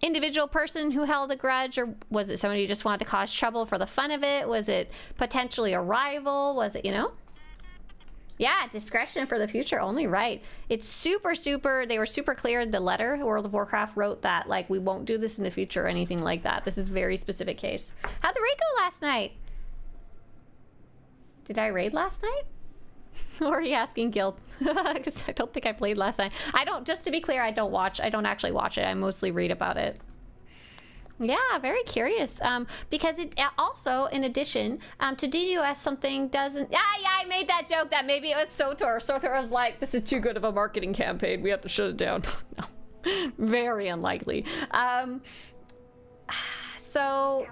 individual person who held a grudge, or was it somebody who just wanted to cause trouble for the fun of it? Was it potentially a rival? Was it, you know? Yeah, discretion for the future only, right. It's super, they were super clear in the letter. World of Warcraft wrote that, like, we won't do this in the future or anything like that. This is a very specific case. How'd the raid go last night? Did I raid last night? Or are you asking Guild? Because I don't think I played last night. Just to be clear, I don't actually watch it. I mostly read about it. Yeah, very curious. Because it also, in addition to DDoS, something doesn't... Yeah, I made that joke that maybe it was SWTOR. SWTOR was like, this is too good of a marketing campaign. We have to shut it down. No, very unlikely. So,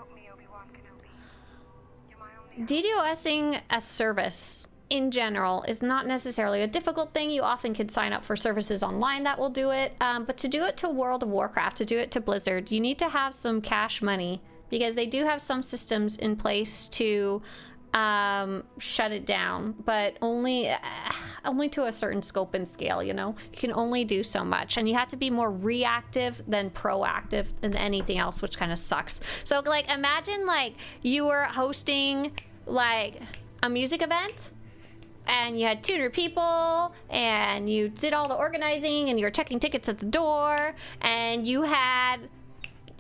DDoSing a service in general is not necessarily a difficult thing. You often can sign up for services online that will do it. But to do it to World of Warcraft, to do it to Blizzard, you need to have some cash money, because they do have some systems in place to shut it down, but only to a certain scope and scale, you know? You can only do so much, and you have to be more reactive than proactive than anything else, which kind of sucks. So, like, imagine, like, you were hosting, like, a music event, and you had 200 people, and you did all the organizing, and you were checking tickets at the door, and you had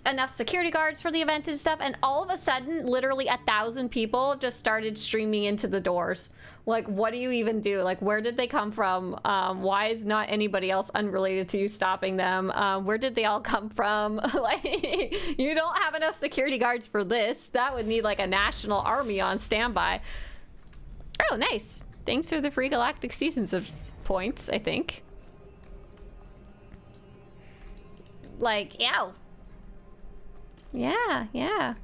enough security guards for the event and stuff, and all of a sudden, literally 1,000 people just started streaming into the doors. Like, what do you even do? Like, where did they come from? Why is not anybody else unrelated to you stopping them? Where did they all come from? Like, you don't have enough security guards for this. That would need, like, a national army on standby. Oh, nice. Thanks for the free Galactic Seasons of points, I think. Like, yeah. Yeah.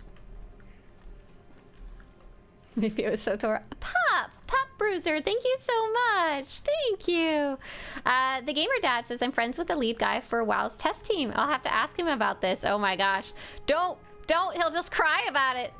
Maybe it was SWTOR. Pop Bruiser, thank you so much. Thank you. The Gamer Dad says, I'm friends with the lead guy for WoW's test team. I'll have to ask him about this. Oh my gosh. Don't. He'll just cry about it.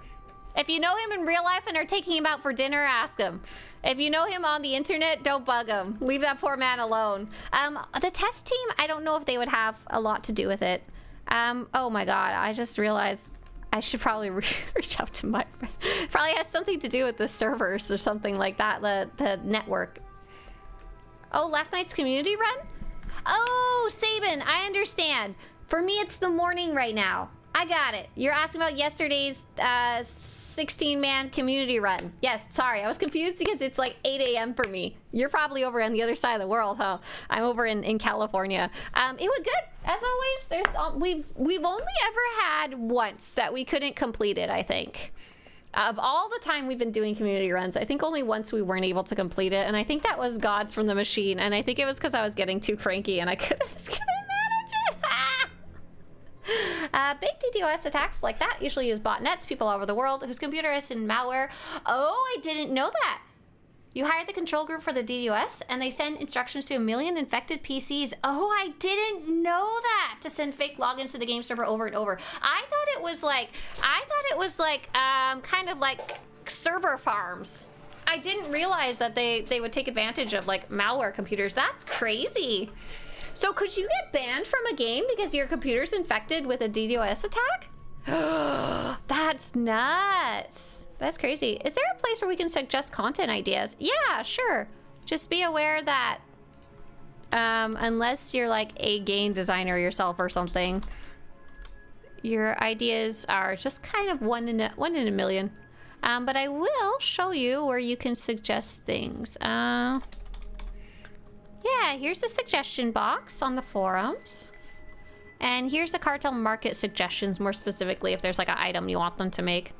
If you know him in real life and are taking him out for dinner, ask him. If you know him on the internet, don't bug him. Leave that poor man alone. The test team, I don't know if they would have a lot to do with it. Oh my god, I just realized I should probably reach out to my friend. Probably has something to do with the servers or something like that, the network. Oh, last night's community run? Oh, Sabin, I understand. For me, it's the morning right now. I got it. You're asking about yesterday's 16-man community run. Yes, sorry, I was confused because it's like 8 a.m. for me. You're probably over on the other side of the world, huh? I'm over in California. It was good, as always. We've only ever had once that we couldn't complete it, I think. Of all the time we've been doing community runs, I think only once we weren't able to complete it, and I think that was Gods from the Machine, and I think it was because I was getting too cranky and I couldn't manage it. Big DDoS attacks like that usually use botnets, people all over the world whose computer is in malware. Oh, I didn't know that. You hired the control group for the DDoS and they send instructions to 1 million infected PCs. Oh, I didn't know that, to send fake logins to the game server over and over. I thought it was like kind of like server farms. I didn't realize that they would take advantage of like malware computers. That's crazy. So could you get banned from a game because your computer's infected with a DDoS attack? That's nuts. That's crazy. Is there a place where we can suggest content ideas? Yeah, sure. Just be aware that unless you're like a game designer yourself or something, your ideas are just kind of one in a million. But I will show you where you can suggest things. Yeah, here's a suggestion box on the forums. And here's the cartel market suggestions, more specifically if there's like an item you want them to make.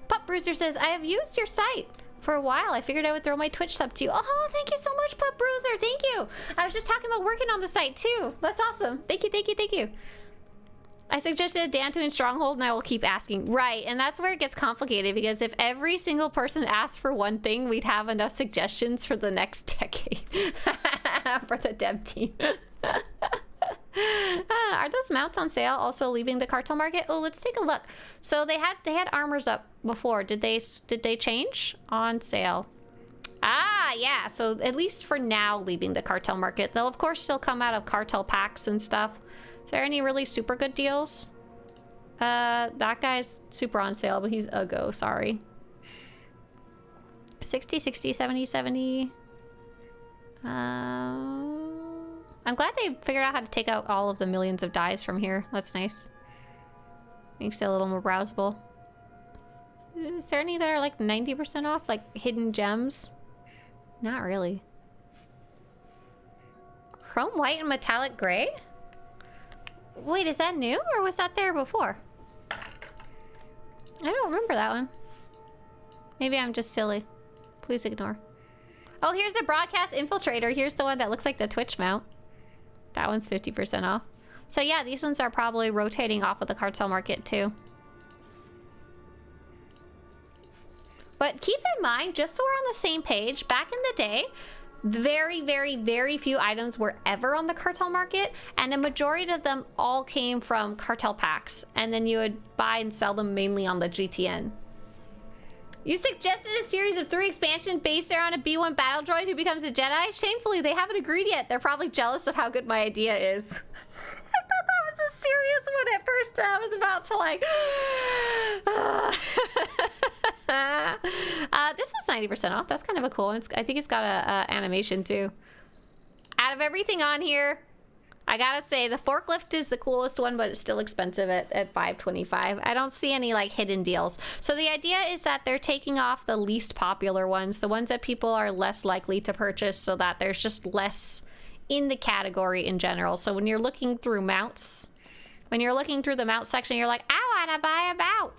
Pup Bruiser says, I have used your site for a while. I figured I would throw my Twitch sub to you. Oh, thank you so much, Pup Bruiser. Thank you. I was just talking about working on the site too. That's awesome. Thank you, thank you, thank you. I suggested a Dantooine Stronghold and I will keep asking. Right, and that's where it gets complicated because if every single person asked for one thing, we'd have enough suggestions for the next decade for the dev team. Are those mounts on sale also leaving the cartel market? Oh, let's take a look. So they had armors up before. Did they change? On sale. Ah, yeah. So at least for now, leaving the cartel market. They'll of course still come out of cartel packs and stuff. Is there any really super good deals? That guy's super on sale, but he's a go, sorry. 60, 60, 70, 70. I'm glad they figured out how to take out all of the millions of dies from here. That's nice. Makes it a little more browsable. Is there any that are like 90% off? Like hidden gems? Not really. Chrome white and metallic gray? Wait, is that new or was that there before? I don't remember that one. Maybe I'm just silly. Please ignore. Oh, here's the broadcast infiltrator. Here's the one that looks like the Twitch mount. That one's 50% off. So yeah, these ones are probably rotating off of the cartel market too. But keep in mind, just so we're on the same page, back in the day, very, very, very few items were ever on the cartel market, and a majority of them all came from cartel packs, and then you would buy and sell them mainly on the GTN. You suggested a series of 3 expansions based around a B1 battle droid who becomes a Jedi? Shamefully, they haven't agreed yet. They're probably jealous of how good my idea is. I thought that was a serious one at first, and I was about to like... this was 90% off. That's kind of a cool one. I think it's got a animation too. Out of everything on here, I gotta say the forklift is the coolest one, but it's still expensive at $525. I don't see any like hidden deals. So the idea is that they're taking off the least popular ones, the ones that people are less likely to purchase, so that there's just less in the category in general. So when you're looking through mounts, when you're looking through the mount section, you're like, I wanna buy a mount.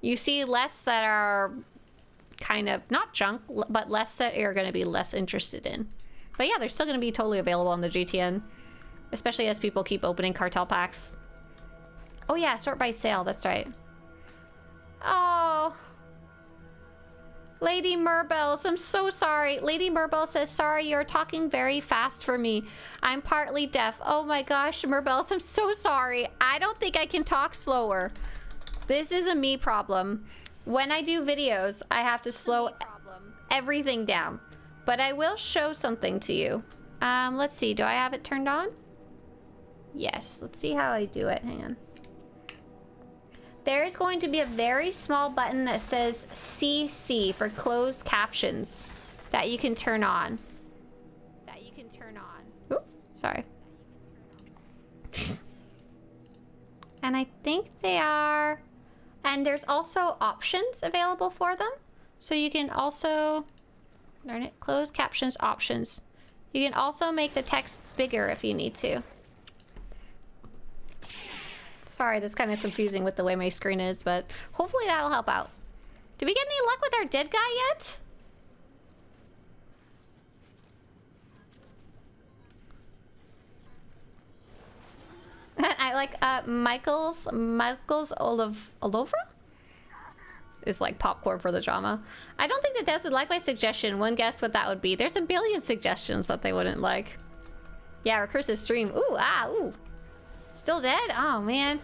You see less that are kind of not junk, but less that you're gonna be less interested in. But yeah, they're still gonna be totally available on the GTN. Especially as people keep opening cartel packs. Oh yeah, sort by sale, that's right. Oh. Lady Murbells, I'm so sorry. Lady Murbell says, sorry, you're talking very fast for me. I'm partly deaf. Oh my gosh, Murbells, I'm so sorry. I don't think I can talk slower. This is a me problem. When I do videos, I have to slow everything down. But I will show something to you. Let's see, do I have it turned on? Yes, let's see how I do it. Hang on. There is going to be a very small button that says CC for closed captions that you can turn on. Oops, sorry. And I think they are... And there's also options available for them. So you can also... Darn it, closed captions options. You can also make the text bigger if you need to. Sorry, that's kind of confusing with the way my screen is, but hopefully that'll help out. Did we get any luck with our dead guy yet? I like Michael's Olovra is like popcorn for the drama. I don't think the devs would like my suggestion. One guess what that would be. There's a billion suggestions that they wouldn't like. Yeah, recursive stream. Ooh, ooh. Still dead? Oh, man.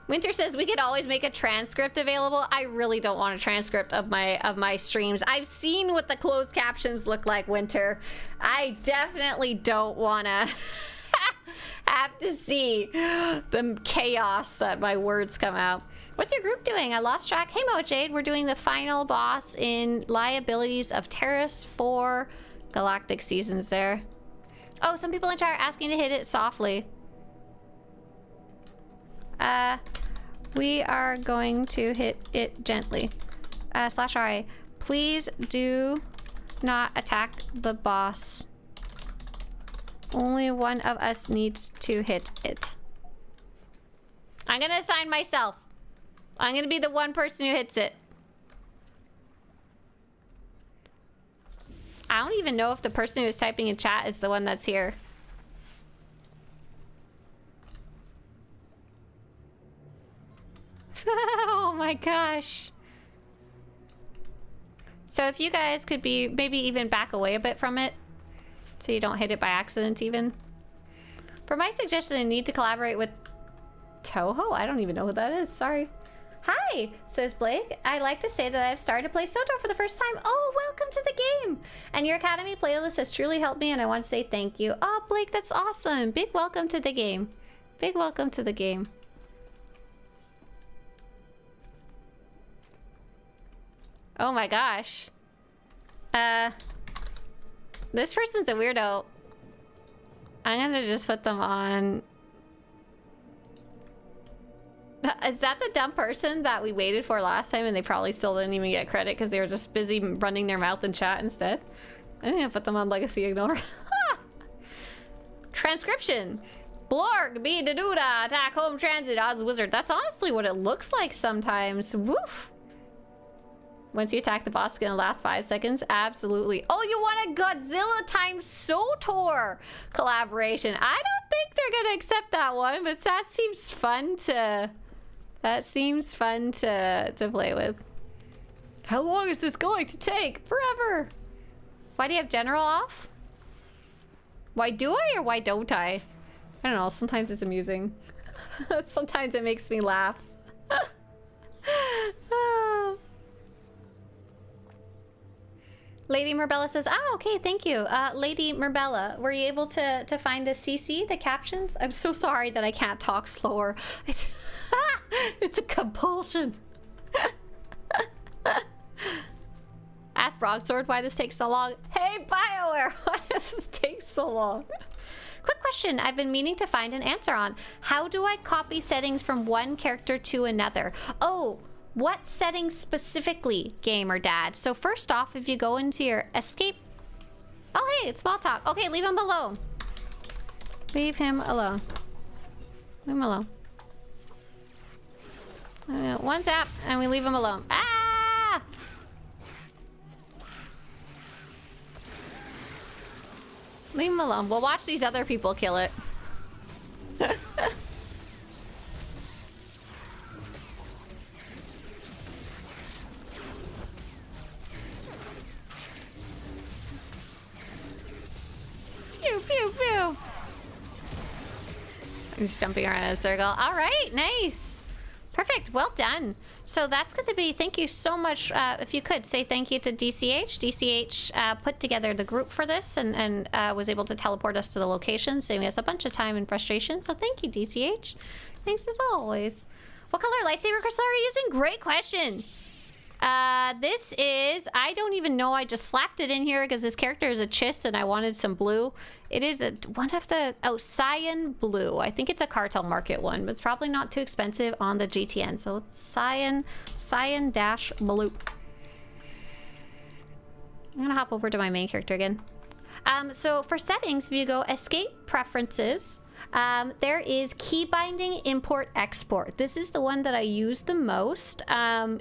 Winter says we could always make a transcript available. I really don't want a transcript of my streams. I've seen what the closed captions look like, Winter. I definitely don't want to have to see the chaos that my words come out. What's your group doing? I lost track. Hey, Mo Jade, we're doing the final boss in Liabilities of Terrace for Galactic Seasons there. Oh, some people in chat are asking to hit it softly. We are going to hit it gently. /RA, please do not attack the boss. Only one of us needs to hit it. I'm gonna assign myself. I'm gonna be the one person who hits it. I don't even know if the person who is typing in chat is the one that's here. Oh my gosh. So if you guys could be maybe even back away a bit from it so you don't hit it by accident even. For my suggestion, I need to collaborate with Toho? I don't even know who that is. Sorry. Hi, says Blake. I'd like to say that I've started to play SWTOR for the first time. Oh, welcome to the game. And your Academy playlist has truly helped me and I want to say thank you. Oh, Blake, that's awesome. Big welcome to the game. Big welcome to the game. Oh my gosh. This person's a weirdo. I'm gonna just put them on. Is that the dumb person that we waited for last time and they probably still didn't even get credit because they were just busy running their mouth in chat instead? I'm gonna put them on Legacy Ignore. Transcription. Blorg, be Daduda, attack home transit, Oz Wizard. That's honestly what it looks like sometimes. Woof. Once you attack the boss, it's gonna last 5 seconds. Absolutely. Oh, you want a Godzilla times SWTOR collaboration. I don't think they're gonna accept that one, but that seems fun to... That seems fun to play with. How long is this going to take? Forever. Why do you have general off? Why do I or why don't I? I don't know, sometimes it's amusing. Sometimes it makes me laugh. Lady Merbella says, okay, thank you. Lady Merbella, were you able to find the CC, the captions? I'm so sorry that I can't talk slower. It's, it's a compulsion. Ask Broadsword why this takes so long. Hey, BioWare, why does this take so long? Quick question I've been meaning to find an answer on. How do I copy settings from one character to another? Oh, what settings specifically, Gamer Dad? So first off, if you go into your escape... Oh, hey, it's small talk. Okay, leave him alone. Leave him alone. Leave him alone. One zap, and we leave him alone. Ah! Leave him alone. We'll watch these other people kill it. Pew, pew, pew. I'm just jumping around in a circle. All right, nice. Perfect, well done. So that's going to be, thank you so much. If you could say thank you to DCH. DCH put together the group for this and was able to teleport us to the location, saving us a bunch of time and frustration. So thank you, DCH. Thanks as always. What color lightsaber crystal are you using? Great question. This is, I don't even know, I just slapped it in here because this character is a Chiss and I wanted some blue. It is one of the, cyan blue. I think it's a cartel market one, but it's probably not too expensive on the GTN. So it's cyan dash blue. I'm gonna hop over to my main character again. So for settings, if you go escape preferences, there is key binding import export. This is the one that I use the most.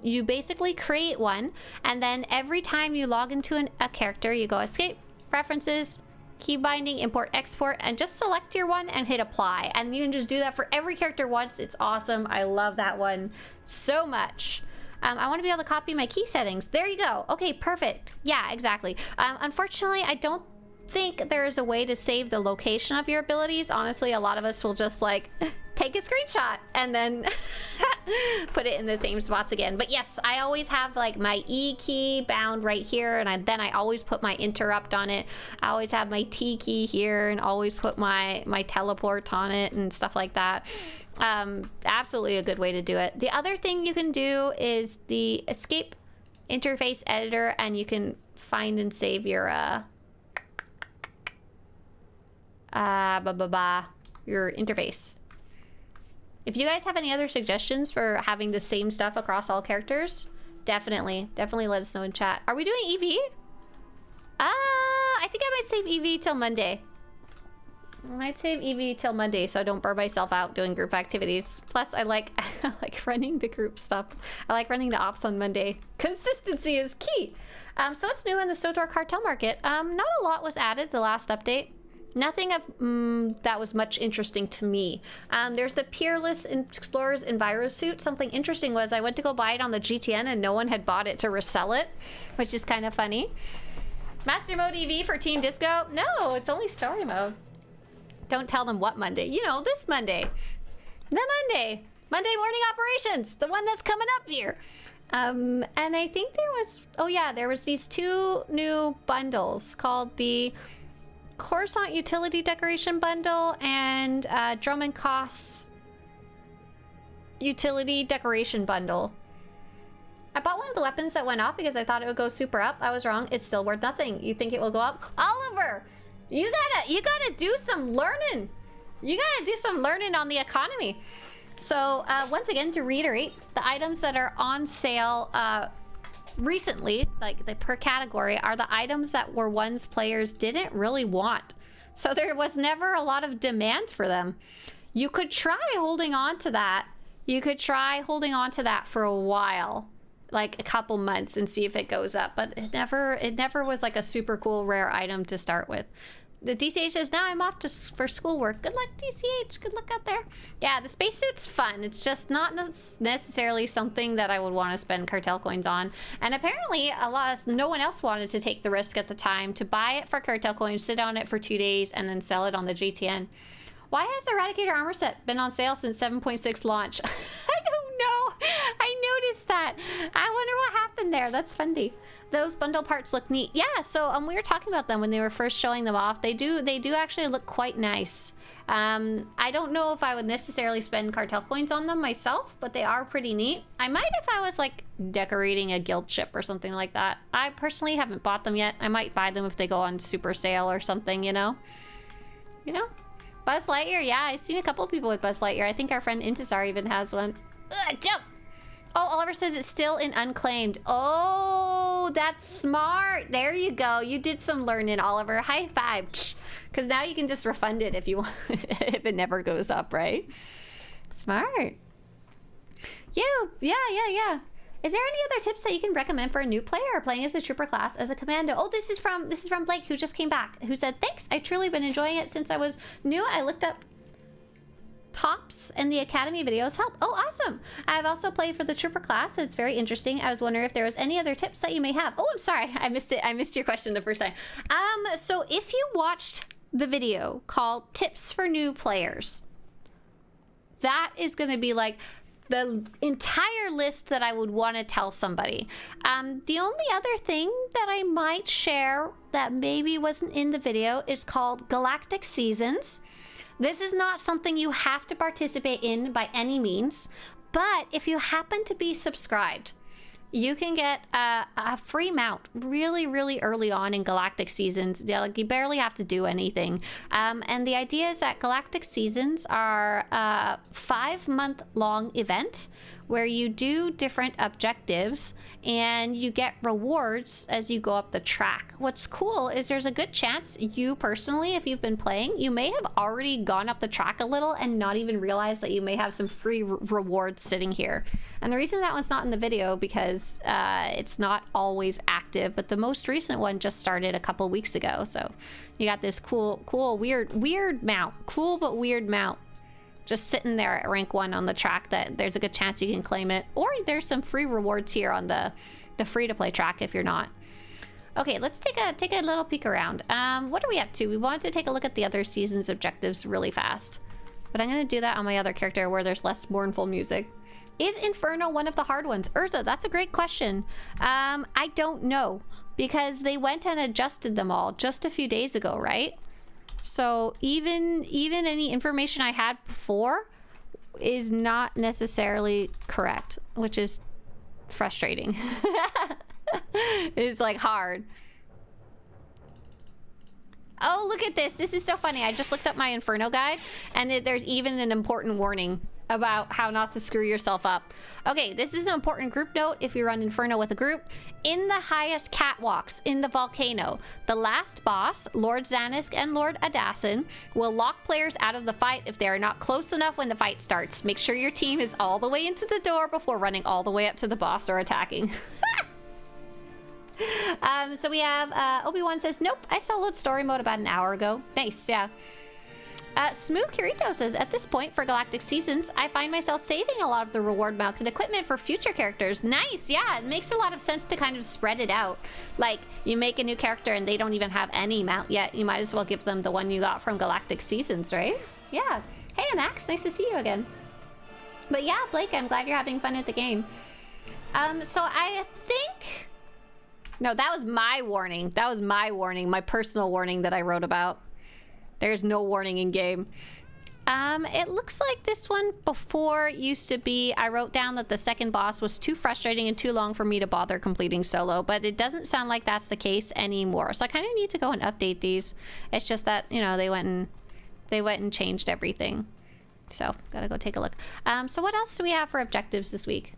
You basically create one, and then every time you log into a character, you go escape preferences, key binding import export, and just select your one and hit apply. And you can just do that for every character once. It's awesome. I love that one so much. I want to be able to copy my key settings. There you go. Okay, perfect. Yeah, exactly. Unfortunately, I don't think there is a way to save the location of your abilities. Honestly, a lot of us will just like take a screenshot and then put it in the same spots again. But yes, I always have like my E key bound right here, and then I always put my interrupt on it. I always have my T key here and always put my teleport on it and stuff like that. Absolutely a good way to do it. The other thing you can do is the escape interface editor, and you can find and save your your interface. If you guys have any other suggestions for having the same stuff across all characters, definitely let us know in chat. Are we doing EV? I think I might save EV till Monday. I might save EV till Monday so I don't burn myself out doing group activities. Plus, I like running the group stuff. I like running the ops on Monday. Consistency is key. So what's new in the SWTOR cartel market? Not a lot was added the last update. Nothing of that was much interesting to me. There's the Peerless Explorer's Enviro suit. Something interesting was I went to go buy it on the GTN and no one had bought it to resell it, which is kind of funny. Master Mode EV for Team Disco? No, it's only Story Mode. Don't tell them what Monday. You know, this Monday. The Monday. Monday morning operations. The one that's coming up here. And I think there was... Oh yeah, there was these two new bundles called the Coruscant Utility Decoration Bundle and Drummond Koss Utility Decoration Bundle. I bought one of the weapons that went off because I thought it would go super up. I was wrong. It's still worth nothing. You think it will go up? Oliver, you gotta do some learning. You gotta do some learning on the economy. So once again, to reiterate, the items that are on sale recently, like the per category, are the items that were ones players didn't really want. So there was never a lot of demand for them. You could try holding on to that. You could try holding on to that for a while, like a couple months, and see if it goes up. But it never was like a super cool rare item to start with. The DCH says, now I'm off for schoolwork. Good luck, DCH. Good luck out there. Yeah, the spacesuit's fun. It's just not necessarily something that I would want to spend cartel coins on. And apparently, no one else wanted to take the risk at the time to buy it for cartel coins, sit on it for 2 days, and then sell it on the GTN. Why has the Eradicator armor set been on sale since 7.6 launch? I don't know. I noticed that. I wonder what happened there. That's funny. Those bundle parts look neat. Yeah, so we were talking about them when they were first showing them off. They do actually look quite nice. I don't know if I would necessarily spend cartel coins on them myself, but they are pretty neat. I might if I was like decorating a guild ship or something like that. I personally haven't bought them yet. I might buy them if they go on super sale or something, you know? You know? Buzz Lightyear, yeah, I've seen a couple of people with Buzz Lightyear. I think our friend Intisar even has one. Ugh, jump! Oh, Oliver says it's still in unclaimed. Oh, that's smart. There you go. You did some learning, Oliver. High five. Because now you can just refund it if you want, if it never goes up, right? Smart. Yeah. Is there any other tips that you can recommend for a new player playing as a trooper class as a commando? Oh, this is from Blake, who just came back, who said, thanks. I've truly been enjoying it since I was new. I looked up tops and the academy videos help. Oh, awesome. I've also played for the trooper class. It's very interesting. I was wondering if there was any other tips that you may have. Oh, I'm sorry. I missed it. I missed your question the first time. So if you watched the video called Tips for New Players, that is going to be like the entire list that I would want to tell somebody. The only other thing that I might share that maybe wasn't in the video is called Galactic Seasons. This is not something you have to participate in by any means, but if you happen to be subscribed, you can get a free mount really, really early on in Galactic Seasons. Like, you barely have to do anything. And the idea is that Galactic Seasons are a 5-month-long event where you do different objectives and you get rewards as you go up the track. What's cool is there's a good chance you personally, if you've been playing, you may have already gone up the track a little and not even realized that you may have some free rewards sitting here. And the reason that one's not in the video because it's not always active, but the most recent one just started a couple weeks ago. So you got this cool, weird mount. Cool but weird mount. Just sitting there at rank 1 on the track that there's a good chance you can claim it. Or there's some free rewards here on the free-to-play track if you're not. Okay, let's take a little peek around. What are we up to? We wanted to take a look at the other season's objectives really fast. But I'm going to do that on my other character where there's less mournful music. Is Inferno one of the hard ones? Urza, that's a great question. I don't know. Because they went and adjusted them all just a few days ago, right? So even any information I had before is not necessarily correct, which is frustrating. It's like hard. Oh, look at this. This is so funny. I just looked up my Inferno guide and there's even an important warning about how not to screw yourself up. Okay, this is an important group note if you run Inferno with a group. In the highest catwalks in the volcano, the last boss, Lord Xanisk and Lord Adassin, will lock players out of the fight if they are not close enough when the fight starts. Make sure your team is all the way into the door before running all the way up to the boss or attacking. So we have Obi-Wan says, nope, I soloed story mode about an hour ago. Nice, yeah. Smooth Kirito says, at this point for Galactic Seasons, I find myself saving a lot of the reward mounts and equipment for future characters. Nice, yeah, it makes a lot of sense to kind of spread it out. Like, you make a new character and they don't even have any mount yet. You might as well give them the one you got from Galactic Seasons, right? Yeah. Hey, Anax, nice to see you again. But yeah, Blake, I'm glad you're having fun at the game. So I think... No, that was my warning. That was my warning, my personal warning that I wrote about. There's no warning in game. It looks like this one before used to be, I wrote down that the second boss was too frustrating and too long for me to bother completing solo, but it doesn't sound like that's the case anymore. So I kind of need to go and update these. It's just that, you know, they went and changed everything. So gotta go take a look. So what else do we have for objectives this week?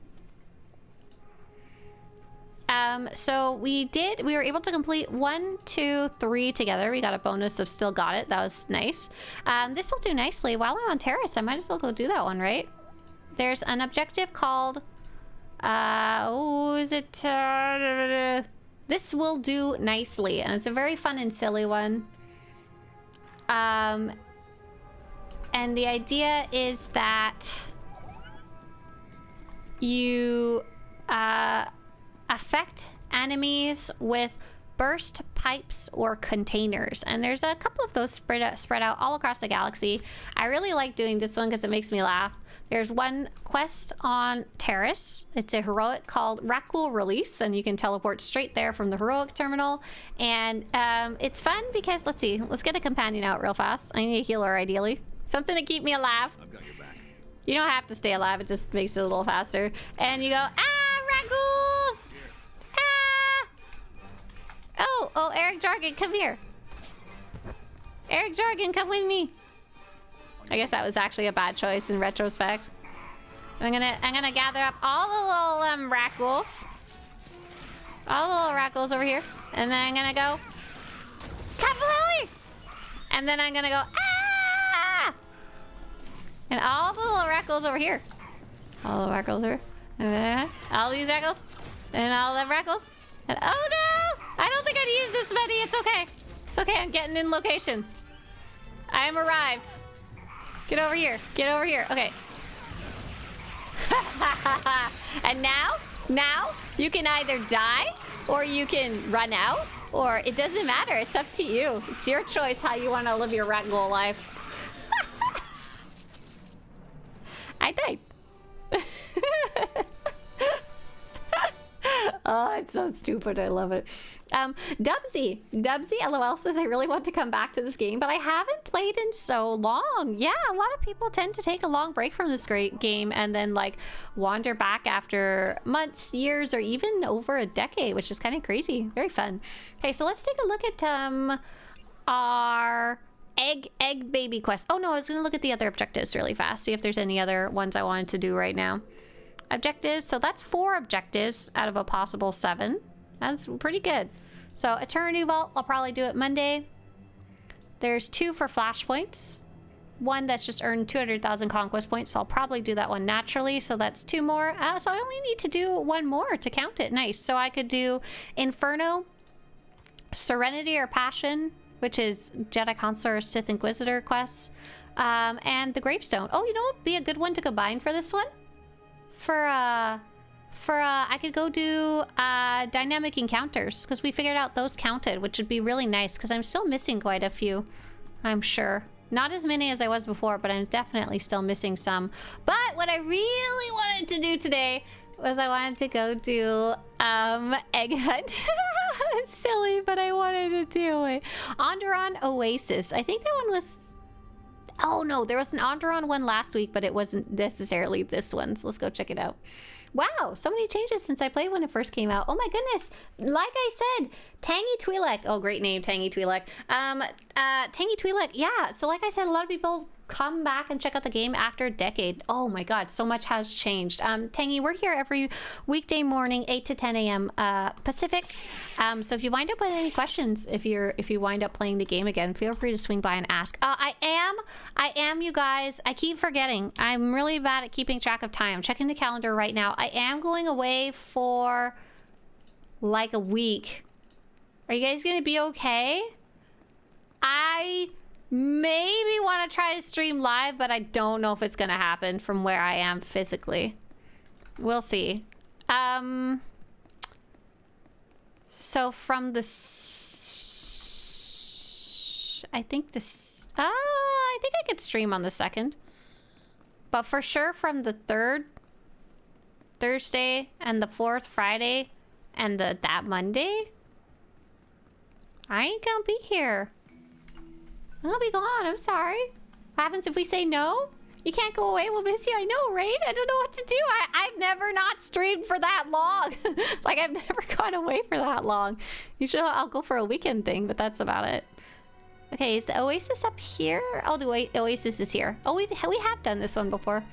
So we were able to complete 1, 2, 3 together. We got a bonus of still got it. That was nice. This will do nicely. While I'm on Terrace, I might as well go do that one, right? There's an objective called, this will do nicely. And it's a very fun and silly one. And the idea is that you affect enemies with burst pipes or containers, and there's a couple of those spread out all across the galaxy. I really like doing this one because it makes me laugh. There's one quest on Terrace. It's a heroic called Rakghoul Release, and you can teleport straight there from the heroic terminal. And it's fun because, let's see, let's get a companion out real fast. I need a healer, ideally. Something to keep me alive. I've got your back. You don't have to stay alive, it just makes it a little faster. And you go, ah, Rakghouls! Ah! Oh, Eric Jargon, come here. Eric Jargon, come with me. I guess that was actually a bad choice in retrospect. I'm gonna gather up all the little Rakghouls. All the little Rakghouls over here. And then I'm gonna go Kablooey! And then I'm gonna go ah! And all the little Rakghouls over here. All the Rakghouls over here. And then all these Rakghouls. And all the Rakghouls. And oh no! I don't think I needed this many. It's okay. It's okay, I'm getting in location. I am arrived. Get over here. Get over here. Okay. And now you can either die or you can run out, or it doesn't matter. It's up to you. It's your choice how you want to live your Rakghoul life. I died. Oh, it's so stupid. I love it. Dubsy, LOL says, I really want to come back to this game, but I haven't played in so long. Yeah, a lot of people tend to take a long break from this great game and then like wander back after months, years, or even over a decade, which is kind of crazy. Very fun. Okay, so let's take a look at our egg baby quest. Oh no, I was gonna look at the other objectives really fast, see if there's any other ones I wanted to do right now. Objectives, so that's 4 objectives out of a possible 7. That's pretty good. So Eternity Vault, I'll probably do it Monday. There's 2 for flashpoints. One that's just earned 200,000 conquest points, so I'll probably do that one naturally. So that's 2 more. So I only need to do 1 more to count it. Nice. So I could do Inferno, Serenity or Passion, which is Jedi Counselor or Sith Inquisitor quests, and the Gravestone. Oh, you know what would be a good one to combine for this one? I could go do dynamic encounters, because we figured out those counted, which would be really nice, because I'm still missing quite a few, I'm sure. Not as many as I was before, but I'm definitely still missing some. But what I really wanted to do today was I wanted to go do Egg Hunt. It's silly, but I wanted to do it. Onderon Oasis. I think that one was... Oh no, there was an Onderon one last week, but it wasn't necessarily this one. So let's go check it out. Wow, so many changes since I played when it first came out. Oh my goodness. Like I said, Tangy Twi'lek. Oh, great name, Tangy Twi'lek. Tangy Twi'lek, yeah. So like I said, a lot of people come back and check out the game after a decade. Oh my god, so much has changed. Tangy, we're here every weekday morning, 8 to 10 a.m. Pacific. So if you wind up with any questions, if you wind up playing the game again, feel free to swing by and ask. I am, you guys. I keep forgetting. I'm really bad at keeping track of time. I'm checking the calendar right now. I am going away for like a week. Are you guys gonna be okay? I maybe want to try to stream live, but I don't know if it's gonna happen from where I am physically. We'll see. So from the I think I could stream on the 2nd, but for sure from the 3rd Thursday and the 4th Friday and that Monday, I ain't gonna be here. I'm gonna be gone. I'm sorry. What happens if we say no? You can't go away. We'll miss you. I know, right? I don't know what to do. I've never not streamed for that long. Like, I've never gone away for that long. Usually I'll go for a weekend thing, but that's about it. Okay, is the Oasis up here? Oh, the Oasis is here. Oh, we have done this one before.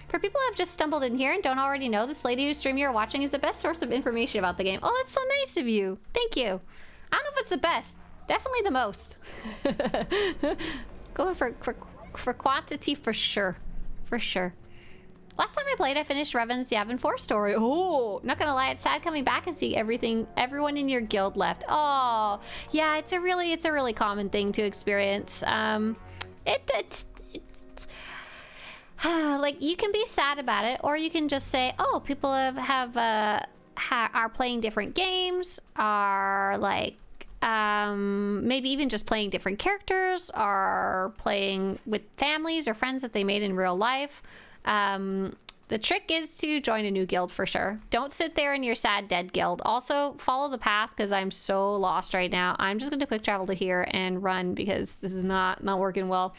For people who have just stumbled in here and don't already know, this lady whose stream you're watching is the best source of information about the game. Oh, that's so nice of you. Thank you. I don't know if it's the best. Definitely the most. Going for quantity for sure. For sure. Last time I played, I finished Revan's Yavin 4 story. Oh, not gonna lie, it's sad coming back and seeing everyone in your guild left. Oh, yeah, it's a really common thing to experience. It's like, you can be sad about it, or you can just say, oh, people are playing different games, are like, maybe even just playing different characters, are playing with families or friends that they made in real life. The trick is to join a new guild for sure. Don't sit there in your sad dead guild. Also, follow the path, because I'm so lost right now. I'm just going to quick travel to here and run, because this is not working well.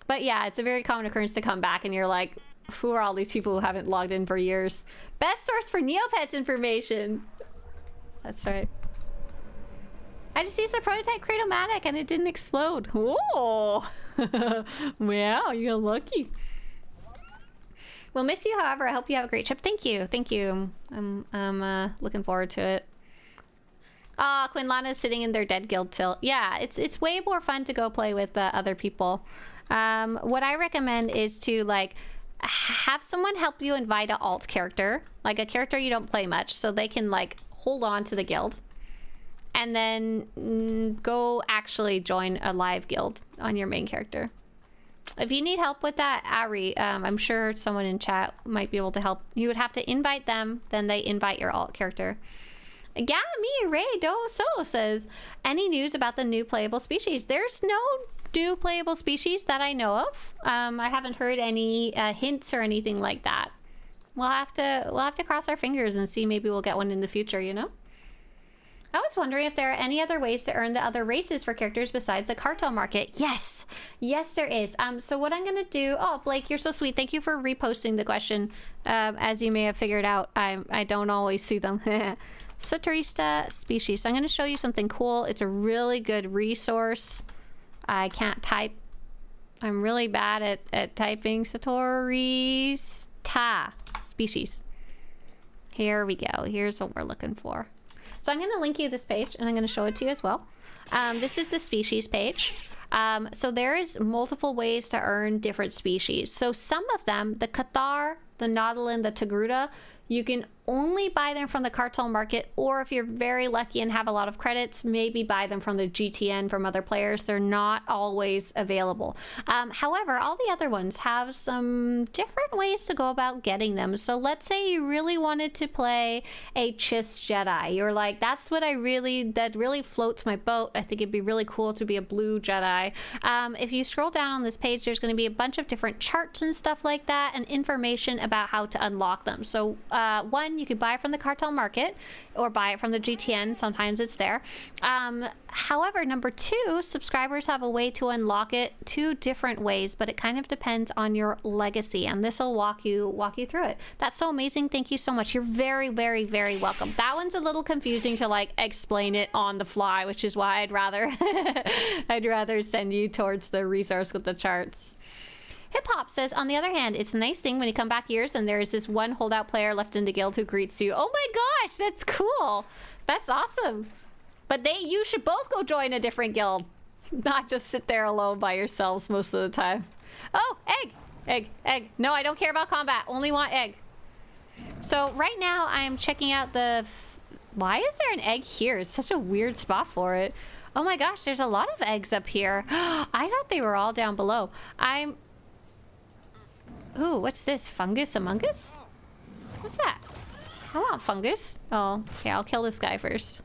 But yeah, it's a very common occurrence to come back and you're like, who are all these people who haven't logged in for years? Best source for Neopets information. That's right. I just used the prototype Kratom-matic and it didn't explode. Whoa! Wow, you got lucky. We'll miss you, however. I hope you have a great trip. Thank you. Thank you. I'm looking forward to it. Ah, Quinlana's sitting in their dead guild tilt. Yeah, it's way more fun to go play with other people. What I recommend is to like have someone help you invite an alt character, like a character you don't play much, so they can like hold on to the guild, and then go actually join a live guild on your main character. If you need help with that, Ari, I'm sure someone in chat might be able to help. You would have to invite them, then they invite your alt character. Yeah, me, Ray Doso says, any news about the new playable species? There's no new playable species that I know of. I haven't heard any hints or anything like that. We'll have to cross our fingers and see, maybe we'll get one in the future, you know? I was wondering if there are any other ways to earn the other races for characters besides the cartel market. Yes, there is. So what I'm gonna do, oh, Blake, you're so sweet. Thank you for reposting the question. As you may have figured out, I don't always see them. SWTORista species. So I'm gonna show you something cool. It's a really good resource. I can't type. I'm really bad at typing. SWTORista species. Here we go. Here's what we're looking for. So I'm going to link you this page, and I'm going to show it to you as well. This is the species page. So there is multiple ways to earn different species. So some of them, the Cathar, the Nautilin, the Togruta, you can only buy them from the cartel market, or if you're very lucky and have a lot of credits, maybe buy them from the GTN from other players. They're not always available. However, all the other ones have some different ways to go about getting them. So let's say you really wanted to play a Chiss Jedi. You're like, that's what that really floats my boat. I think it'd be really cool to be a blue Jedi. If you scroll down on this page, there's going to be a bunch of different charts and stuff like that, and information about how to unlock them. So one, you could buy it from the cartel market or buy it from the GTN. Sometimes it's there. However, number two, subscribers have a way to unlock it two different ways, but it kind of depends on your legacy, and this will walk you through it. That's so amazing. Thank you so much. You're very, very, very welcome. That one's a little confusing to like explain it on the fly, which is why I'd rather send you towards the resource with the charts. Hip Hop says, on the other hand, it's a nice thing when you come back years and there is this one holdout player left in the guild who greets you. Oh my gosh, that's cool. That's awesome. But you should both go join a different guild. Not just sit there alone by yourselves most of the time. Oh, egg. Egg, egg. No, I don't care about combat. Only want egg. So right now I'm checking out why is there an egg here? It's such a weird spot for it. Oh my gosh, there's a lot of eggs up here. I thought they were all down below. Ooh, what's this? Fungus Among Us? What's that? I want fungus. Oh, okay, I'll kill this guy first.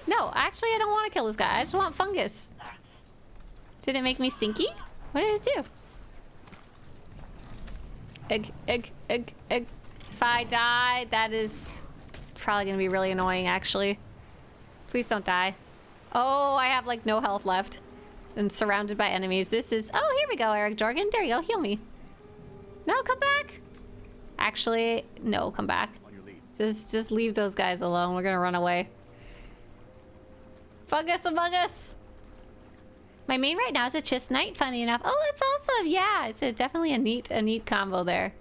No, actually, I don't want to kill this guy. I just want fungus. Did it make me stinky? What did it do? Egg, egg, egg, egg. If I die, that is probably going to be really annoying, actually. Please don't die. Oh, I have, like, no health left. And surrounded by enemies. This is... Oh, here we go, Eric Jorgen. There you go. Heal me. No, come back. Actually, no, come back. Just leave those guys alone. We're gonna run away. Fungus Among Us. My main right now is a Chiss Knight, funny enough. Oh, that's awesome. Yeah, it's definitely a neat combo there.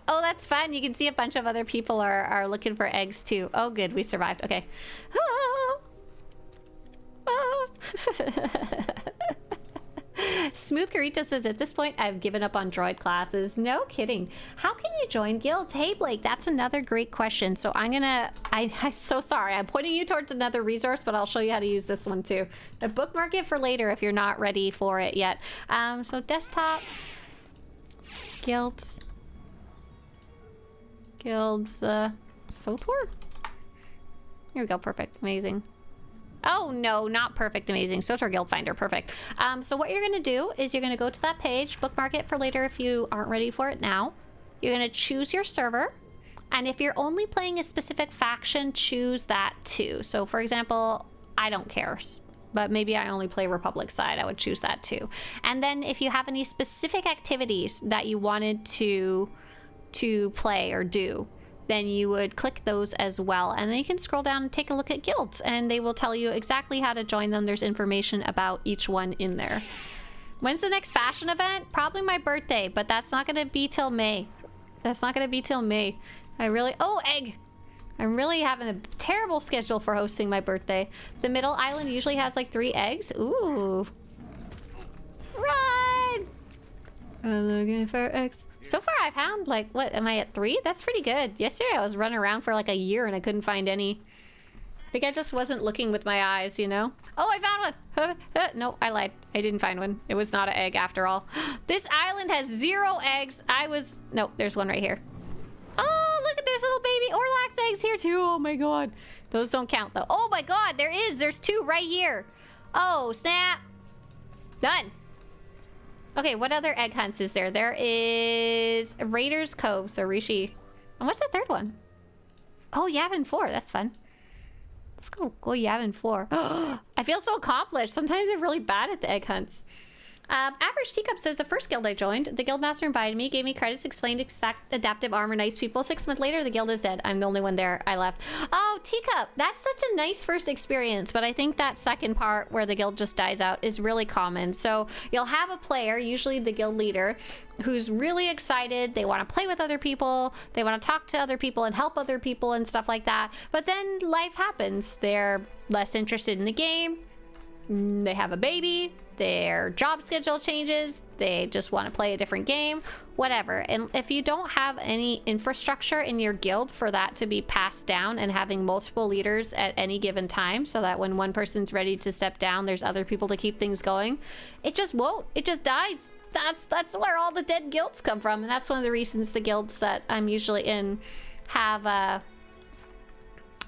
Oh, that's fun. You can see a bunch of other people are looking for eggs too. Oh, good. We survived. Okay. Oh. Oh. Smooth Carita says, at this point, I've given up on droid classes. No kidding. How can you join guilds? Hey, Blake, that's another great question. So I'm so sorry. I'm pointing you towards another resource, but I'll show you how to use this one too. Bookmark it for later if you're not ready for it yet. So desktop, guilds, SWTOR? Here we go, perfect, amazing. Oh no, not perfect, amazing. SWTOR Guild Finder, perfect. So what you're gonna do is you're gonna go to that page, bookmark it for later if you aren't ready for it now. You're gonna choose your server, and if you're only playing a specific faction, choose that too. So for example, I don't care, but maybe I only play Republic side, I would choose that too. And then if you have any specific activities that you wanted to play or do, then you would click those as well. And then you can scroll down and take a look at guilds, and they will tell you exactly how to join them. There's information about each one in there. When's the next fashion event? Probably my birthday, but that's not gonna be till May. That's not gonna be till May. Oh, egg! I'm really having a terrible schedule for hosting my birthday. The middle island usually has like 3 eggs. Ooh. Run! I'm looking for eggs. So far I've found like, what, am I at 3? That's pretty good. Yesterday I was running around for like a year and I couldn't find any. I think I just wasn't looking with my eyes, you know? Oh, I found one! No, I lied. I didn't find one. It was not an egg after all. This island has 0 eggs. No, there's one right here. Oh, look at, there's little baby Orlax eggs here too. Oh my god. Those don't count though. Oh my god, there's 2 right here. Oh, snap. Done. Okay, what other egg hunts is there? There is Raiders Cove, so Rishi. And what's the 3rd one? Oh, Yavin 4, that's fun. Let's go Yavin 4. I feel so accomplished. Sometimes I'm really bad at the egg hunts. Average Teacup says, the first guild I joined, the guildmaster invited me, gave me credits, explained adaptive armor, nice people. 6 months later, the guild is dead. I'm the only one there. I left. Oh, Teacup, that's such a nice first experience, but I think that second part where the guild just dies out is really common. So you'll have a player, usually the guild leader, who's really excited. They want to play with other people. They want to talk to other people and help other people and stuff like that. But then life happens. They're less interested in the game. They have a baby. Their job schedule changes, they just want to play a different game, whatever. And if you don't have any infrastructure in your guild for that to be passed down and having multiple leaders at any given time so that when one person's ready to step down, there's other people to keep things going, it just won't. It just dies. That's where all the dead guilds come from. And that's one of the reasons the guilds that I'm usually in have,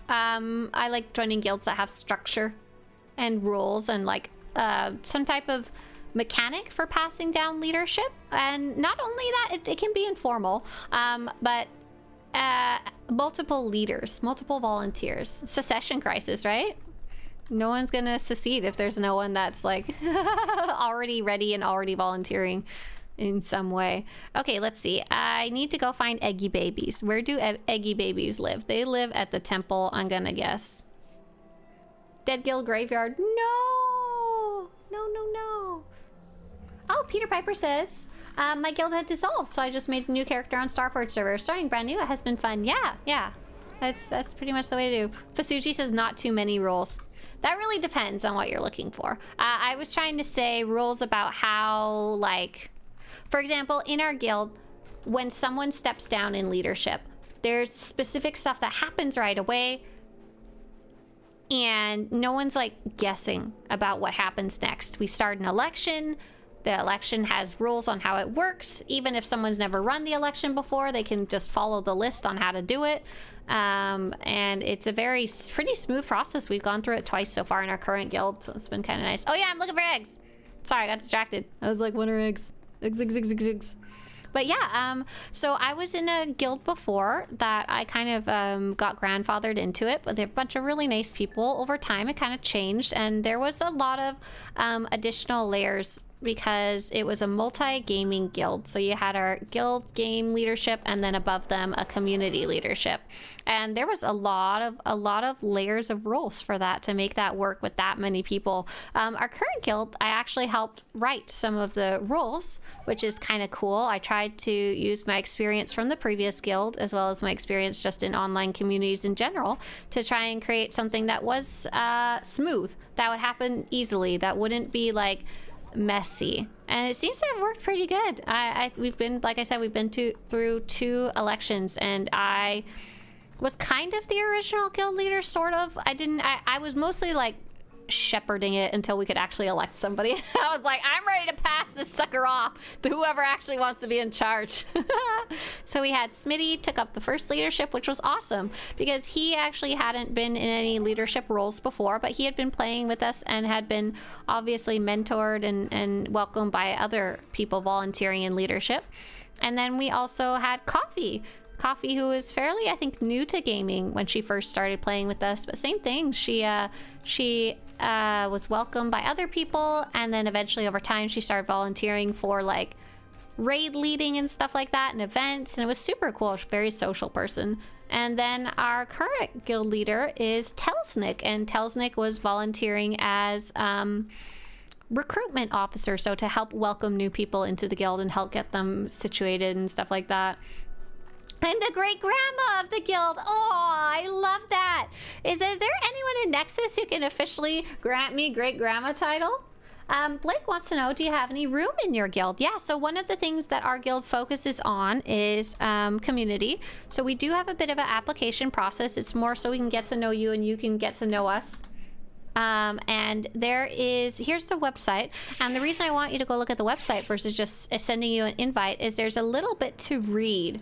I like joining guilds that have structure and rules and like some type of mechanic for passing down leadership. And not only that, it can be informal, but multiple leaders, multiple volunteers. Secession crisis, right? No one's gonna secede if there's no one that's like already ready and already volunteering in some way. Okay, let's see. I need to go find eggy babies. Where do eggy babies live? They live at the temple, I'm gonna guess. Dead Guild Graveyard. No. Oh, Peter Piper says, my guild had dissolved, so I just made a new character on Starport server. Starting brand new, it has been fun. Yeah. That's pretty much the way to do. Fasuji says not too many rules. That really depends on what you're looking for. I was trying to say rules about how, like, for example, in our guild, when someone steps down in leadership, there's specific stuff that happens right away, and no one's like guessing about what happens next. We start an election. The election has rules on how it works. Even if someone's never run the election before, they can just follow the list on how to do it. And it's a pretty smooth process. We've gone through it twice so far in our current guild, so it's been kind of nice. Oh yeah, I'm looking for eggs. Sorry, I got distracted. I was like, what are eggs? Eggs. But yeah, so I was in a guild before that I kind of got grandfathered into it, but they're a bunch of really nice people. Over time, it kind of changed, and there was a lot of additional layers because it was a multi-gaming guild. So you had our guild game leadership, and then above them a community leadership, and there was a lot of layers of roles for that to make that work with that many people. Our current guild, I actually helped write some of the rules, which is kind of cool. I tried to use my experience from the previous guild as well as my experience just in online communities in general to try and create something that was smooth, that would happen easily, that wouldn't be like messy, and it seems to have worked pretty good. We've been, like I said, we've been through 2 elections, and I was kind of the original guild leader, sort of. I was mostly like shepherding it until we could actually elect somebody. I was like, I'm ready to pass this sucker off to whoever actually wants to be in charge. So we had Smitty took up the first leadership, which was awesome because he actually hadn't been in any leadership roles before, but he had been playing with us and had been obviously mentored and welcomed by other people volunteering in leadership. And then we also had Coffee, who is fairly, I think, new to gaming when she first started playing with us, but same thing. She was welcomed by other people, and then eventually over time she started volunteering for like raid leading and stuff like that and events, and it was super cool. She's a very social person. And then our current guild leader is Telsnick, and Telsnick was volunteering as recruitment officer, so to help welcome new people into the guild and help get them situated and stuff like that. I'm the great-grandma of the guild. Oh, I love that. Is there anyone in Nexus who can officially grant me great-grandma title? Blake wants to know, do you have any room in your guild? Yeah, so one of the things that our guild focuses on is community. So we do have a bit of an application process. It's more so we can get to know you and you can get to know us. And here's the website. And the reason I want you to go look at the website versus just sending you an invite is there's a little bit to read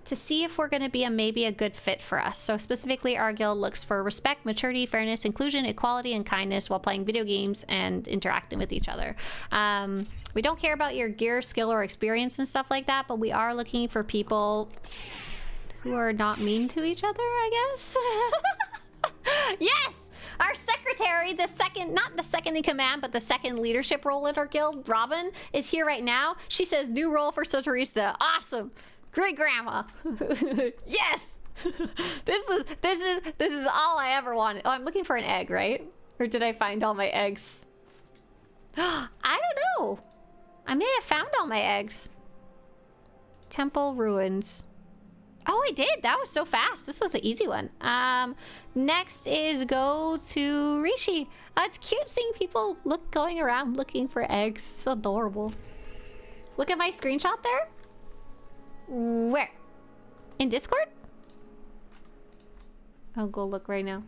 to see if we're going to be maybe a good fit for us. So specifically, our guild looks for respect, maturity, fairness, inclusion, equality, and kindness while playing video games and interacting with each other. We don't care about your gear, skill, or experience and stuff like that, but we are looking for people who are not mean to each other, I guess. Yes! Our secretary, not the second in command, but the second leadership role in our guild, Robin, is here right now. She says, new role for SWTORista. Awesome. Great grandma. Yes. This is all I ever wanted. Oh, I'm looking for an egg, right? Or did I find all my eggs? I don't know. I may have found all my eggs. Temple ruins. Oh, I did. That was so fast. This was an easy one. Next is go to Rishi. It's cute seeing people going around looking for eggs. It's adorable. Look at my screenshot there. Where? In Discord? I'll go look right now.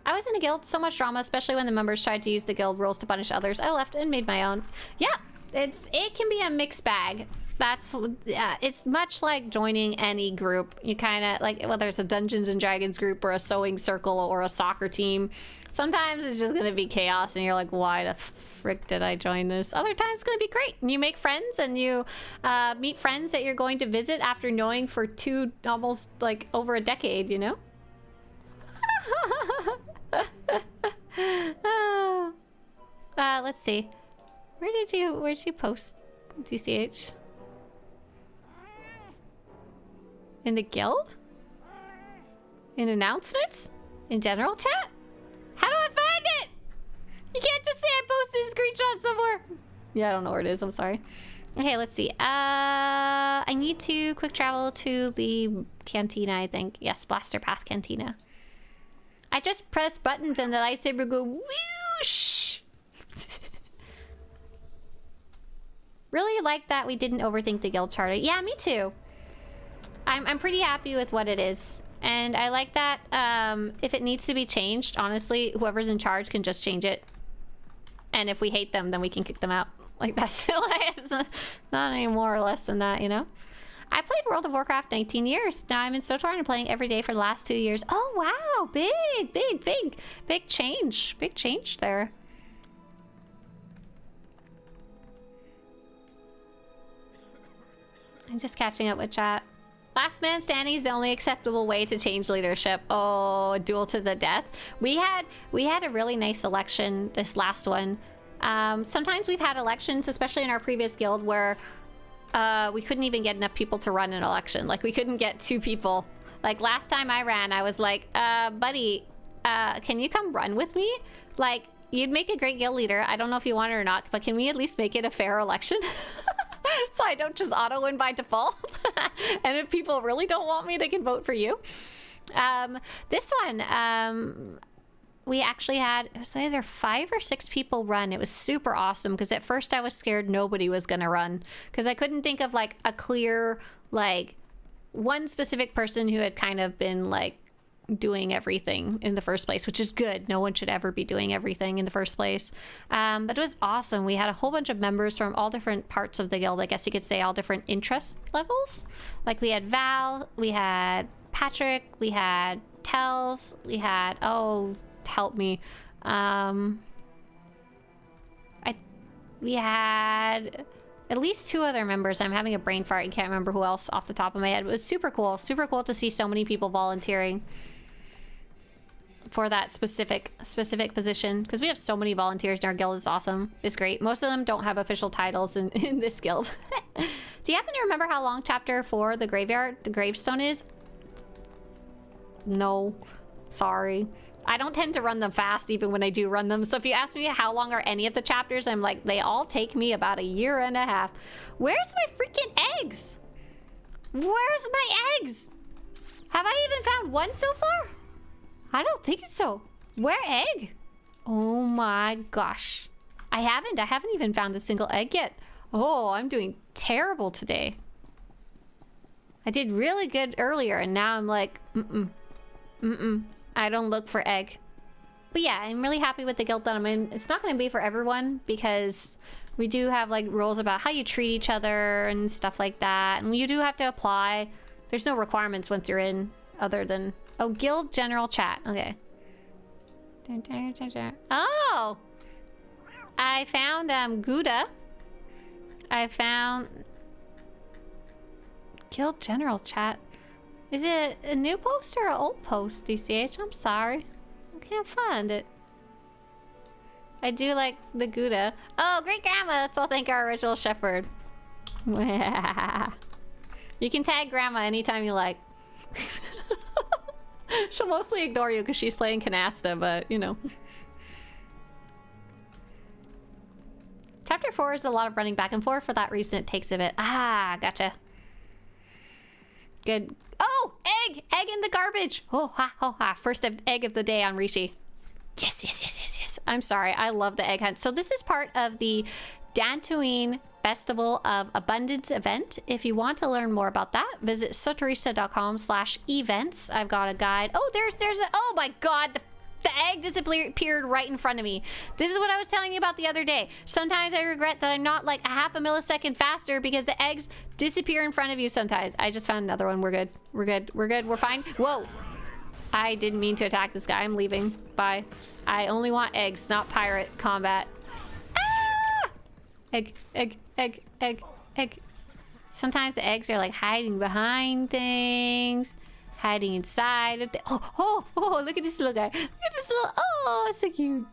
I was in a guild, so much drama, especially when the members tried to use the guild rules to punish others. I left and made my own. Yeah, it can be a mixed bag. It's much like joining any group. You kind of like, whether it's a Dungeons and Dragons group or a sewing circle or a soccer team, sometimes it's just gonna be chaos and you're like, why the frick did I join this? Other times it's gonna be great and you make friends and you meet friends that you're going to visit after knowing for almost like over a decade, you know? Let's see. Where'd you post DCH? In the guild? In announcements? In general chat? How do I find it? You can't just say I posted a screenshot somewhere. Yeah, I don't know where it is. I'm sorry. Okay, let's see. I need to quick travel to the cantina, I think. Yes, Blaster Path Cantina. I just press buttons and the lightsaber go whoosh. Really like that we didn't overthink the guild charter. Yeah, me too. I'm pretty happy with what it is. And I like that if it needs to be changed, honestly, whoever's in charge can just change it. And if we hate them, then we can kick them out. Like, that's not any more or less than that, you know? I played World of Warcraft 19 years. Now I'm in SWTOR and playing every day for the last 2 years. Oh, wow. Big change. Big change there. I'm just catching up with chat. Last man standing is the only acceptable way to change leadership. Oh, a duel to the death. We had a really nice election, this last one. Sometimes we've had elections, especially in our previous guild, where we couldn't even get enough people to run an election. Like, we couldn't get 2 people. Like, last time I ran, I was like, buddy, can you come run with me? Like, you'd make a great guild leader. I don't know if you want it or not, but can we at least make it a fair election? So I don't just auto win by default. And if people really don't want me, they can vote for you. This one, we actually had, it was either 5 or 6 people run. It was super awesome because at first I was scared nobody was gonna run because I couldn't think of like a clear, like one specific person who had kind of been like doing everything in the first place, which is good. No one should ever be doing everything in the first place. But it was awesome. We had a whole bunch of members from all different parts of the guild. I guess you could say all different interest levels. Like we had Val, we had Patrick, we had Tells, we had, oh, help me. We had at least 2 other members. I'm having a brain fart. I can't remember who else off the top of my head. It was super cool. Super cool to see so many people volunteering for that specific position, because we have so many volunteers in our guild. Is awesome. It's great. Most of them don't have official titles in this guild. Do you happen to remember how long chapter 4 the gravestone is? No, sorry. I don't tend to run them fast even when I do run them. So if you ask me how long are any of the chapters, I'm like, they all take me about a year and a half. Where's my freaking eggs? Where's my eggs? Have I even found one so far? I don't think so. Where egg? Oh my gosh. I haven't even found a single egg yet. Oh, I'm doing terrible today. I did really good earlier and now I'm like, I don't look for egg. But yeah, I'm really happy with the guild that I'm in. It's not going to be for everyone because we do have like rules about how you treat each other and stuff like that. And you do have to apply. There's no requirements once you're in other than... Oh, guild general chat. Okay. Oh! I found Gouda. I found... Guild general chat. Is it a new post or an old post, DCH? I'm sorry. I can't find it. I do like the Gouda. Oh, great grandma! Let's all thank our original shepherd. You can tag grandma anytime you like. She'll mostly ignore you because she's playing Canasta, but you know. Chapter 4 is a lot of running back and forth. For that reason, it takes a bit. Ah, gotcha. Good. Oh, egg! Egg in the garbage! Oh, ha, oh, ha. First egg of the day on Rishi. Yes. I'm sorry. I love the egg hunt. So this is part of the Dantooine Festival of Abundance event. If you want to learn more about that, visit SWTORista.com/events. I've got a guide. Oh, there's a... Oh my god, the egg disappeared right in front of me. This is what I was telling you about the other day. Sometimes I regret that I'm not like a half a millisecond faster because the eggs disappear in front of you sometimes. I just found another one. We're good. We're fine. Whoa. I didn't mean to attack this guy. I'm leaving. Bye. I only want eggs, not pirate combat. Ah! Egg. Sometimes the eggs are like hiding behind things. Hiding inside of the... Oh, look at this little guy. Look at this little... Oh, so cute.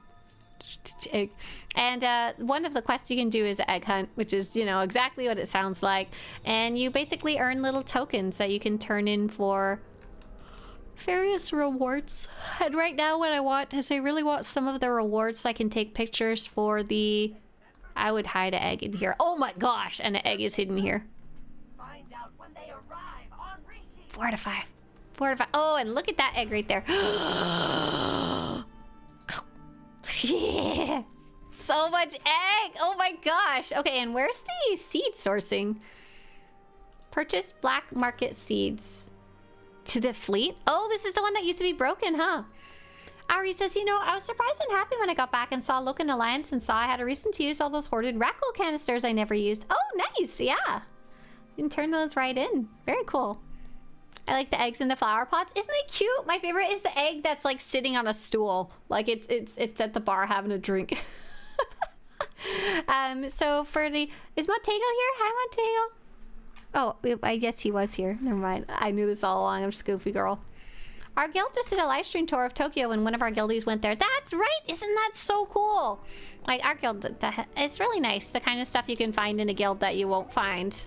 Egg. And one of the quests you can do is egg hunt, which is, you know, exactly what it sounds like. And you basically earn little tokens that you can turn in for various rewards. And right now what I want is I really want some of the rewards so I can take pictures for the... I would hide an egg in here. Oh my gosh! And an egg is hidden here. Find out when they arrive on Rishi. 4 to 5. 4 to 5. Oh, and look at that egg right there. Yeah. So much egg! Oh my gosh! Okay, and where's the seed sourcing? Purchase black market seeds. To the fleet? Oh, this is the one that used to be broken, huh? Ari says, you know, I was surprised and happy when I got back and saw Locan Alliance and saw I had a reason to use all those hoarded Rackle canisters I never used. Oh, nice! Yeah! You can turn those right in. Very cool. I like the eggs in the flower pots. Isn't it cute? My favorite is the egg that's like sitting on a stool. Like it's at the bar having a drink. So for the... Is Montego here? Hi, Montego. Oh, I guess he was here. Never mind. I knew this all along. I'm just a goofy girl. Our guild just did a live stream tour of Tokyo when one of our guildies went there. That's right! Isn't that so cool? Like, our guild, it's really nice. The kind of stuff you can find in a guild that you won't find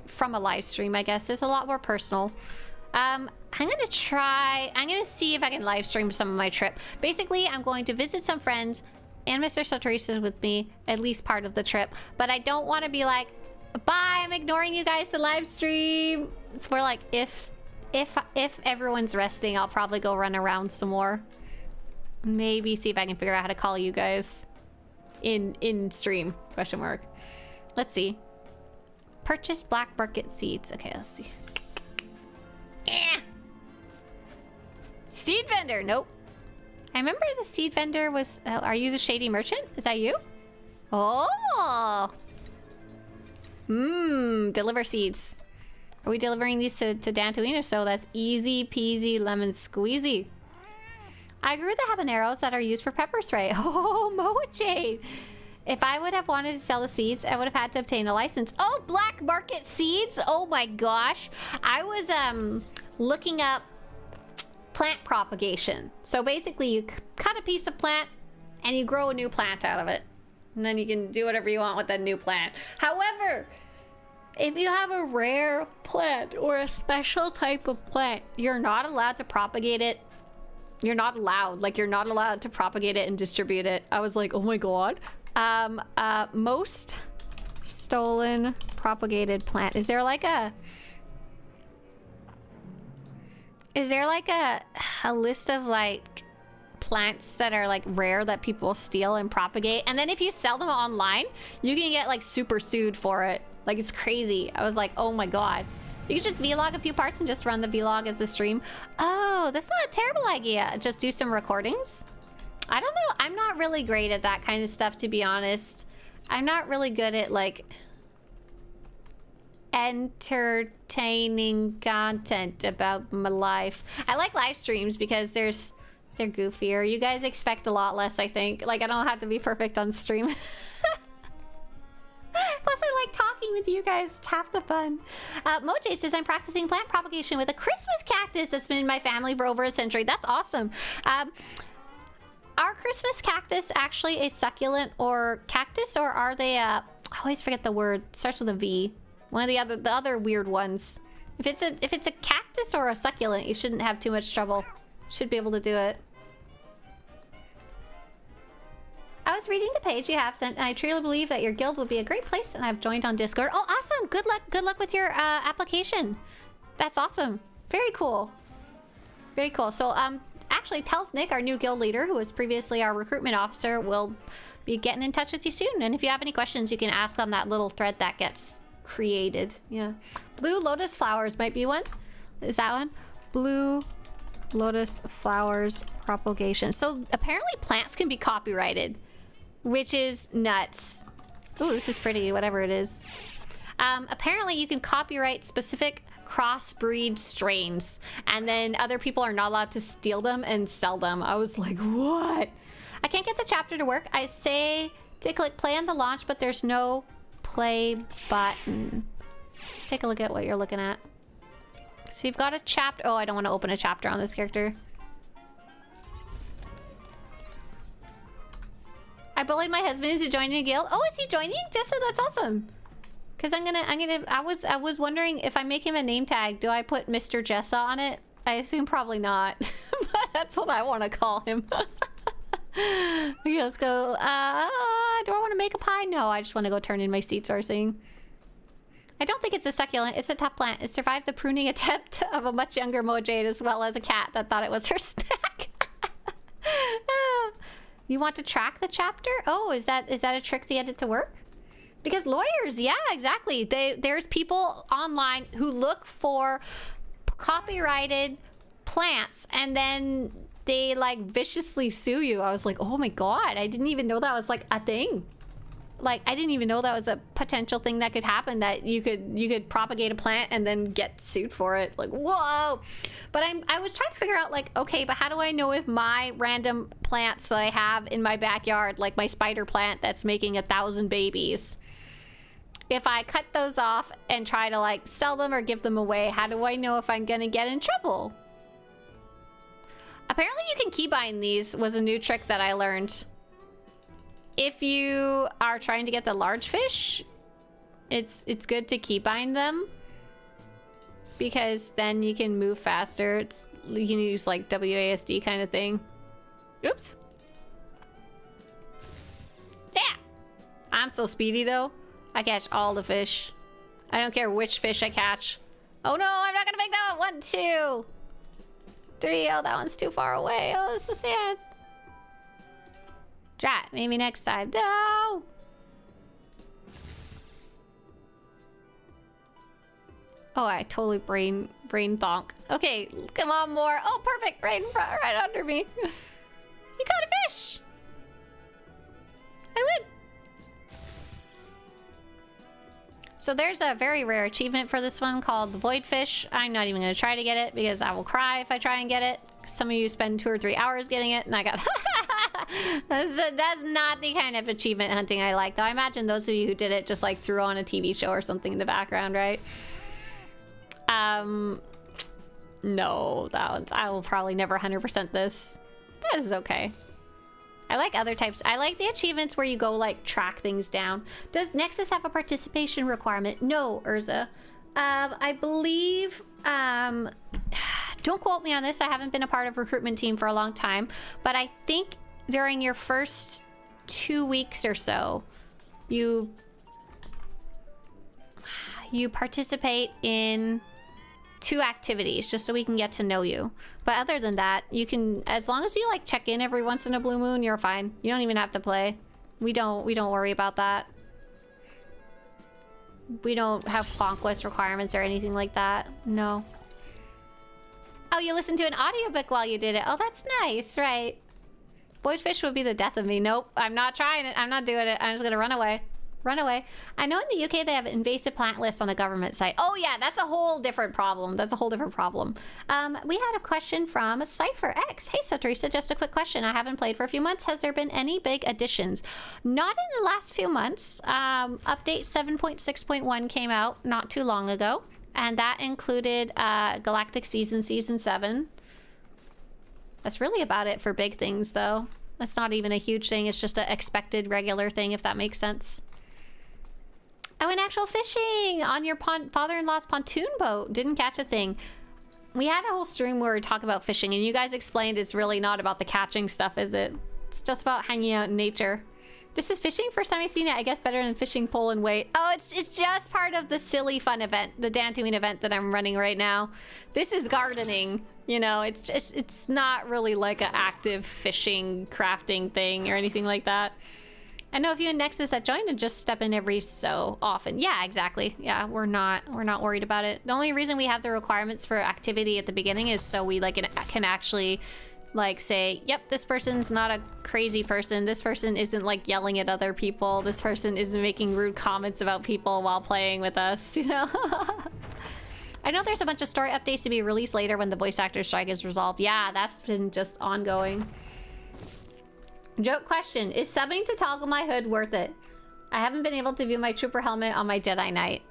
from a live stream, I guess. It's a lot more personal. I'm gonna see if I can live stream some of my trip. Basically, I'm going to visit some friends and Mr. SWTORista with me, at least part of the trip. But I don't want to be like, bye, I'm ignoring you guys to live stream. It's more like, if everyone's resting, I'll probably go run around some more. maybe see if I can figure out how to call you guys in stream, question mark. Let's see. Purchase black market seeds. Okay, let's see. Eh. Seed vendor. Nope. I remember the seed vendor was... are you the shady merchant? Is that you? Oh. Deliver seeds. Are we delivering these to Dantooine? If so, that's easy peasy lemon squeezy. I grew the habaneros that are used for pepper spray. Oh, Moa-Jade. If I would have wanted to sell the seeds, I would have had to obtain a license. Oh, black market seeds? Oh my gosh. I was looking up plant propagation. So basically you cut a piece of plant and you grow a new plant out of it. And then you can do whatever you want with that new plant. However, if you have a rare plant or a special type of plant, you're not allowed to propagate it. You're not allowed. Like, you're not allowed to propagate it and distribute it. I was like, oh my god. Most stolen propagated plant. Is there like a list of like plants that are like rare that people steal and propagate? And then if you sell them online, you can get like super sued for it. Like, it's crazy. I was like, oh my god. You could just vlog a few parts and just run the vlog as the stream. Oh, that's not a terrible idea. Just do some recordings. I don't know. I'm not really great at that kind of stuff, to be honest. I'm not really good at, like, entertaining content about my life. I like live streams because they're goofier. You guys expect a lot less, I think. Like, I don't have to be perfect on stream. Plus, I like talking with you guys. It's half the fun. Moj says, I'm practicing plant propagation with a Christmas cactus that's been in my family for over a century. That's awesome. Are Christmas cactus actually a succulent or cactus, or are they I always forget the word. It starts with a V. One of the other weird ones. If it's a cactus or a succulent, you shouldn't have too much trouble. Should be able to do it. I was reading the page you have sent, and I truly believe that your guild would be a great place, and I've joined on Discord. Oh, awesome! Good luck with your application. That's awesome. Very cool. Very cool. So, actually, tells Nick, our new guild leader, who was previously our recruitment officer, will be getting in touch with you soon. And if you have any questions, you can ask on that little thread that gets created. Yeah. Blue lotus flowers might be one. Is that one? Blue lotus flowers propagation. So apparently plants can be copyrighted, which is nuts. Ooh, this is pretty, whatever it is. Apparently you can copyright specific crossbreed strains, and then other people are not allowed to steal them and sell them. I was like, what? I can't get the chapter to work. I say to click play on the launch, but there's no play button. Let's take a look at what you're looking at. So you've got a chapter. Oh, I don't want to open a chapter on this character. I bullied my husband into joining a guild. Oh, is he joining? Jessa, that's awesome. Because I was wondering if I make him a name tag, do I put Mr. Jessa on it? I assume probably not. But that's what I want to call him. Okay, let's go. Do I want to make a pie? No, I just want to go turn in my SWTOR thing. I don't think it's a succulent. It's a tough plant. It survived the pruning attempt of a much younger Moj-Jade, as well as a cat that thought it was her snack. You want to track the chapter? Oh, is that a trick to get it to work? Because lawyers, yeah, exactly. There's people online who look for copyrighted plants, and then they like viciously sue you. I was like, oh my god, I didn't even know that was like a thing. Like, I didn't even know that was a potential thing that could happen, that you could propagate a plant and then get sued for it. Like, whoa. But I was trying to figure out, like, okay, but how do I know if my random plants that I have in my backyard, like my spider plant that's making 1,000 babies, if I cut those off and try to like sell them or give them away, how do I know if I'm gonna get in trouble? Apparently you can keybind these, was a new trick that I learned. If you are trying to get the large fish, it's good to keybind them, because then you can move faster. You can use like WASD kind of thing. Oops. Yeah. I'm so speedy though. I catch all the fish. I don't care which fish I catch. Oh no, I'm not gonna make that one. 1, 2, 3. Oh, that one's too far away. Oh, that's so sad. Drat, maybe next time. No! Oh, I totally brain thonk. Okay, come on, more. Oh, perfect. Right under me. You caught a fish! I win! So there's a very rare achievement for this one called the Void Fish. I'm not even going to try to get it because I will cry if I try and get it. Some of you spend 2 or 3 hours getting it, and I got... that's not the kind of achievement hunting I like, though. I imagine those of you who did it just like threw on a TV show or something in the background, right? No, that one's... I will probably never 100% this. That is okay. I like other types. I like the achievements where you go, like, track things down. Does Nexus have a participation requirement? No, Urza. I believe, don't quote me on this. I haven't been a part of recruitment team for a long time. But I think during your first 2 weeks or so, you participate in 2 activities just so we can get to know you. But other than that, you can, as long as you like check in every once in a blue moon, you're fine. You don't even have to play. We don't worry about that. We don't have conquest requirements or anything like that. No. Oh, you listened to an audiobook while you did it. Oh, that's nice, right? Voidfish would be the death of me. Nope, I'm not trying it. I'm not doing it. I'm just gonna run away. Run away. I know in the UK they have invasive plant lists on the government site. Oh yeah, that's a whole different problem. That's a whole different problem. We had a question from Cypher X. Hey SWTORista, just a quick question. I haven't played for a few months. Has there been any big additions? Not in the last few months. Update 7.6.1 came out not too long ago, and that included Galactic Seasons Season 7. That's really about it for big things, though. That's not even a huge thing. It's just an expected regular thing, if that makes sense. I went actual fishing on your father-in-law's pontoon boat. Didn't catch a thing. We had a whole stream where we talk about fishing, and you guys explained it's really not about the catching stuff, is it? It's just about hanging out in nature. This is fishing? First time I've seen it. I guess better than fishing pole and weight. Oh, it's just part of the silly fun event, the Dantooine event that I'm running right now. This is gardening. You know, it's not really like an active fishing, crafting thing or anything like that. I know a few in Nexus that joined and just step in every so often. Yeah, exactly. Yeah, we're not worried about it. The only reason we have the requirements for activity at the beginning is so we like can actually like say, yep, this person's not a crazy person. This person isn't like yelling at other people. This person isn't making rude comments about people while playing with us, you know? I know there's a bunch of story updates to be released later when the voice actor strike is resolved. Yeah, that's been just ongoing. Joke question, is subbing to Toggle My Hood worth it? I haven't been able to view my trooper helmet on my Jedi Knight.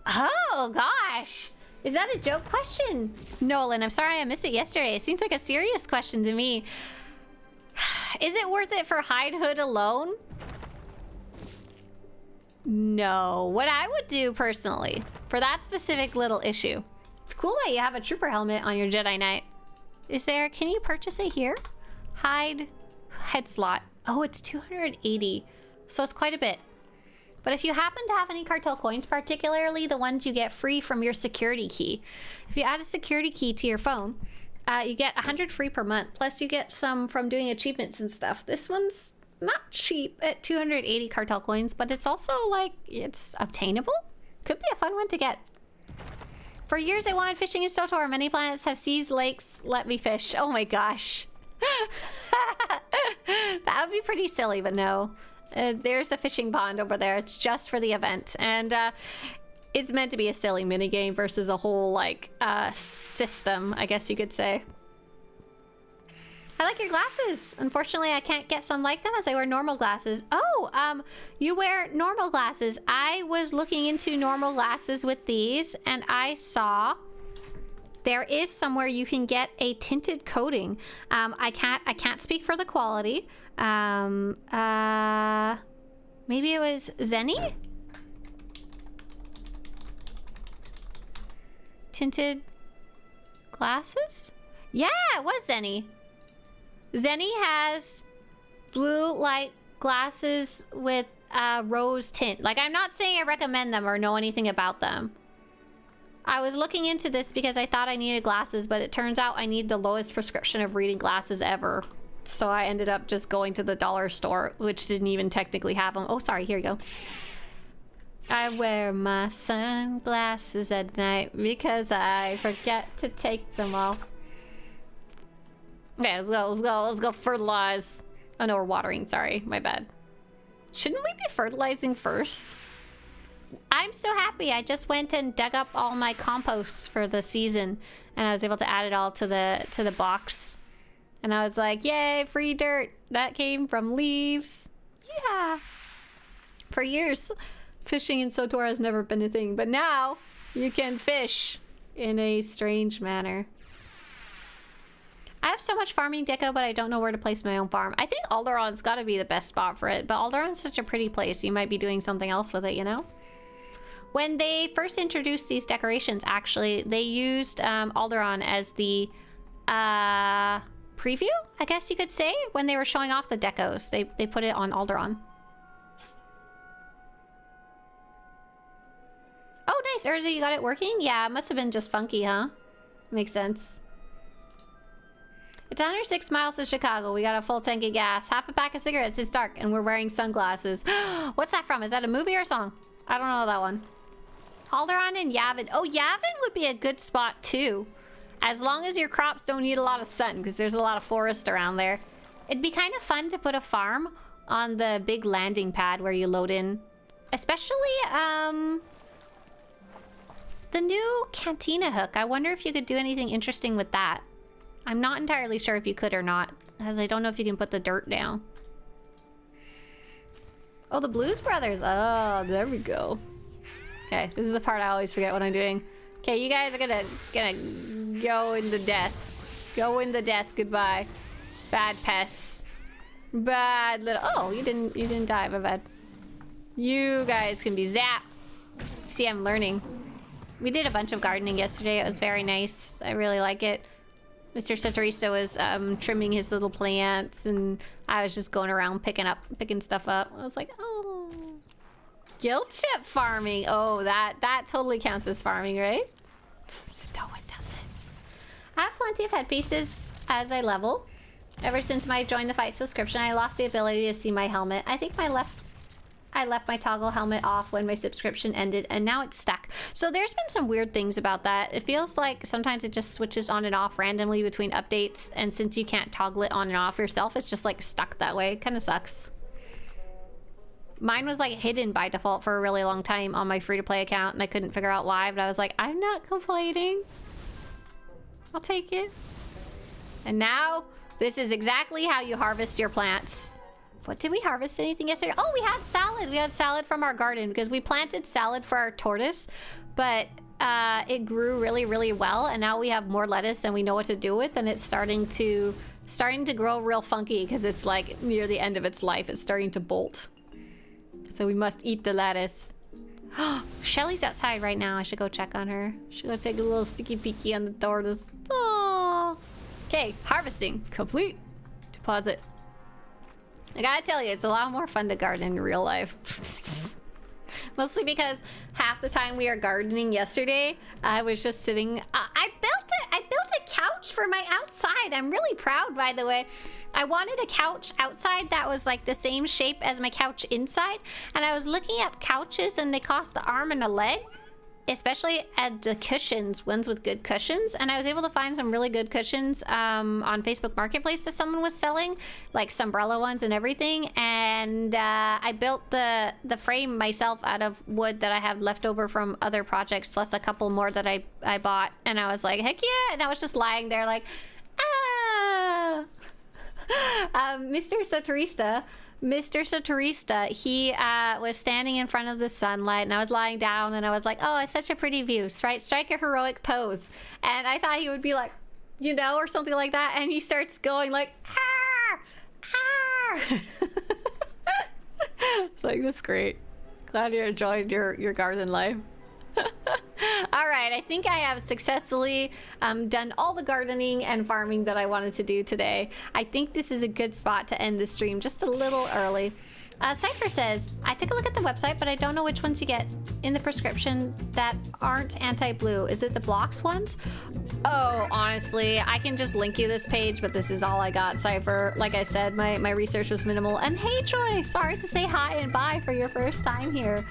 Oh, gosh. Is that a joke question? Nolan, I'm sorry I missed it yesterday. It seems like a serious question to me. Is it worth it for hide hood alone? No. What I would do personally, for that specific little issue, it's cool that you have a trooper helmet on your Jedi Knight. Can you purchase it here? Hide head slot. Oh, it's 280. So it's quite a bit. But if you happen to have any cartel coins, particularly the ones you get free from your security key, if you add a security key to your phone, you get 100 free per month. Plus you get some from doing achievements and stuff. This one's not cheap at 280 cartel coins, but it's also like, it's obtainable. Could be a fun one to get. For years I wanted fishing in SWTOR. Many planets have seas, lakes, let me fish. Oh my gosh. That would be pretty silly, but no. There's the fishing pond over there. It's just for the event. And it's meant to be a silly minigame versus a whole, like, system, I guess you could say. I like your glasses. Unfortunately, I can't get some like them as I wear normal glasses. Oh, you wear normal glasses. I was looking into normal glasses with these, and I saw there is somewhere you can get a tinted coating. I can't speak for the quality. Maybe it was Zenny? Tinted glasses? Yeah, it was Zenny. Zenny has blue light glasses with rose tint. Like, I'm not saying I recommend them or know anything about them. I was looking into this because I thought I needed glasses, but it turns out I need the lowest prescription of reading glasses ever. So I ended up just going to the dollar store, which didn't even technically have them. Oh, sorry, here you go. I wear my sunglasses at night because I forget to take them off. Okay, let's go fertilize. Oh no, we're watering, sorry, my bad. Shouldn't we be fertilizing first? I'm so happy. I just went and dug up all my compost for the season, and I was able to add it all to the box. And I was like, yay, free dirt. That came from leaves. Yeah. For years, fishing in SWTOR has never been a thing, but now you can fish in a strange manner. I have so much farming deco, but I don't know where to place my own farm. I think Alderon's got to be the best spot for it, but Alderon's such a pretty place. You might be doing something else with it, you know? When they first introduced these decorations, actually, they used Alderon as the preview, I guess you could say, when they were showing off the decos. They put it on Alderon. Oh, nice. Urza, you got it working? Yeah, it must have been just funky, huh? Makes sense. It's 106 miles to Chicago. We got a full tank of gas. Half a pack of cigarettes. It's dark, and we're wearing sunglasses. What's that from? Is that a movie or a song? I don't know that one. Alderon and Yavin. Oh, Yavin would be a good spot, too. As long as your crops don't need a lot of sun, because there's a lot of forest around there. It'd be kind of fun to put a farm on the big landing pad where you load in. Especially, the new Cantina hook. I wonder if you could do anything interesting with that. I'm not entirely sure if you could or not, as I don't know if you can put the dirt down. Oh, the Blues Brothers. Oh, there we go. Okay, this is the part I always forget what I'm doing. Okay, you guys are gonna go into death. Go into death. Goodbye. Bad pests. Bad little. Oh, you didn't die. My bad. You guys can be zapped. See, I'm learning. We did a bunch of gardening yesterday. It was very nice. I really like it. Mr. SWTORista was trimming his little plants, and I was just going around picking stuff up. I was like, oh, guild chip farming. Oh, that totally counts as farming, right? No, it doesn't. I have plenty of head pieces as I level. Ever since my join the fight subscription, I lost the ability to see my helmet. I think I left my toggle helmet off when my subscription ended, and now it's stuck. So there's been some weird things about that. It feels like sometimes it just switches on and off randomly between updates, and since you can't toggle it on and off yourself, it's just like stuck that way. It kind of sucks. Mine was like hidden by default for a really long time on my free-to-play account, and I couldn't figure out why, but I was like, I'm not complaining. I'll take it. And now, this is exactly how you harvest your plants. What did we harvest anything yesterday? Oh, we had salad. We had salad from our garden because we planted salad for our tortoise, but it grew really, really well, and now we have more lettuce than we know what to do with, and it's starting to grow real funky because it's like near the end of its life. It's starting to bolt. So we must eat the lettuce. Shelly's outside right now. I should go check on her. Should go take a little sticky peeky on the tortoise. Oh. Okay, harvesting complete. Deposit. I gotta tell you, it's a lot more fun to garden in real life. Mostly because half the time we were gardening yesterday, I was just sitting. I built a couch for my outside. I'm really proud, by the way. I wanted a couch outside that was like the same shape as my couch inside, and I was looking up couches, and they cost an arm and a leg. Especially at the cushions, ones with good cushions. And I was able to find some really good cushions on Facebook Marketplace that someone was selling, like Sunbrella ones and everything. And I built the frame myself out of wood that I have left over from other projects, plus a couple more that I bought. And I was like, heck yeah. And I was just lying there like, ah. Mr. SWTORista, he was standing in front of the sunlight, and I was lying down, and I was like, oh, it's such a pretty view. Strike a heroic pose. And I thought he would be like, you know, or something like that. And he starts going like, ah, ah. It's like, that's great. Glad you enjoyed your garden life. All right, I think I have successfully done all the gardening and farming that I wanted to do today. I think this is a good spot to end the stream just a little early. Cypher says, I took a look at the website, but I don't know which ones you get in the prescription that aren't anti-blue. Is it the blocks ones? Oh, honestly, I can just link you this page, but this is all I got, Cypher. Like I said, my research was minimal. And hey, Troy, sorry to say hi and bye for your first time here.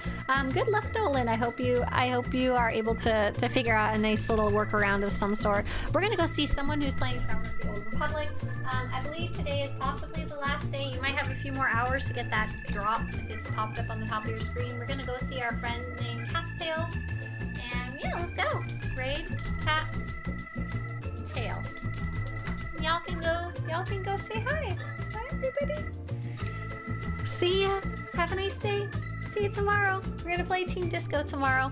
Good luck, Nolan. I hope you are able to figure out a nice little workaround of some sort. We're gonna go see someone who's playing Star Wars: The Old Republic. I believe today is possibly the last day. You might have a few more hours to get that drop if it's popped up on the top of your screen. We're gonna go see our friend named Cat's Tails, and yeah, let's go. Raid Cat's Tails. Y'all can go say hi. Bye, everybody. See ya. Have a nice day. See you tomorrow. We're gonna play Team Disco tomorrow.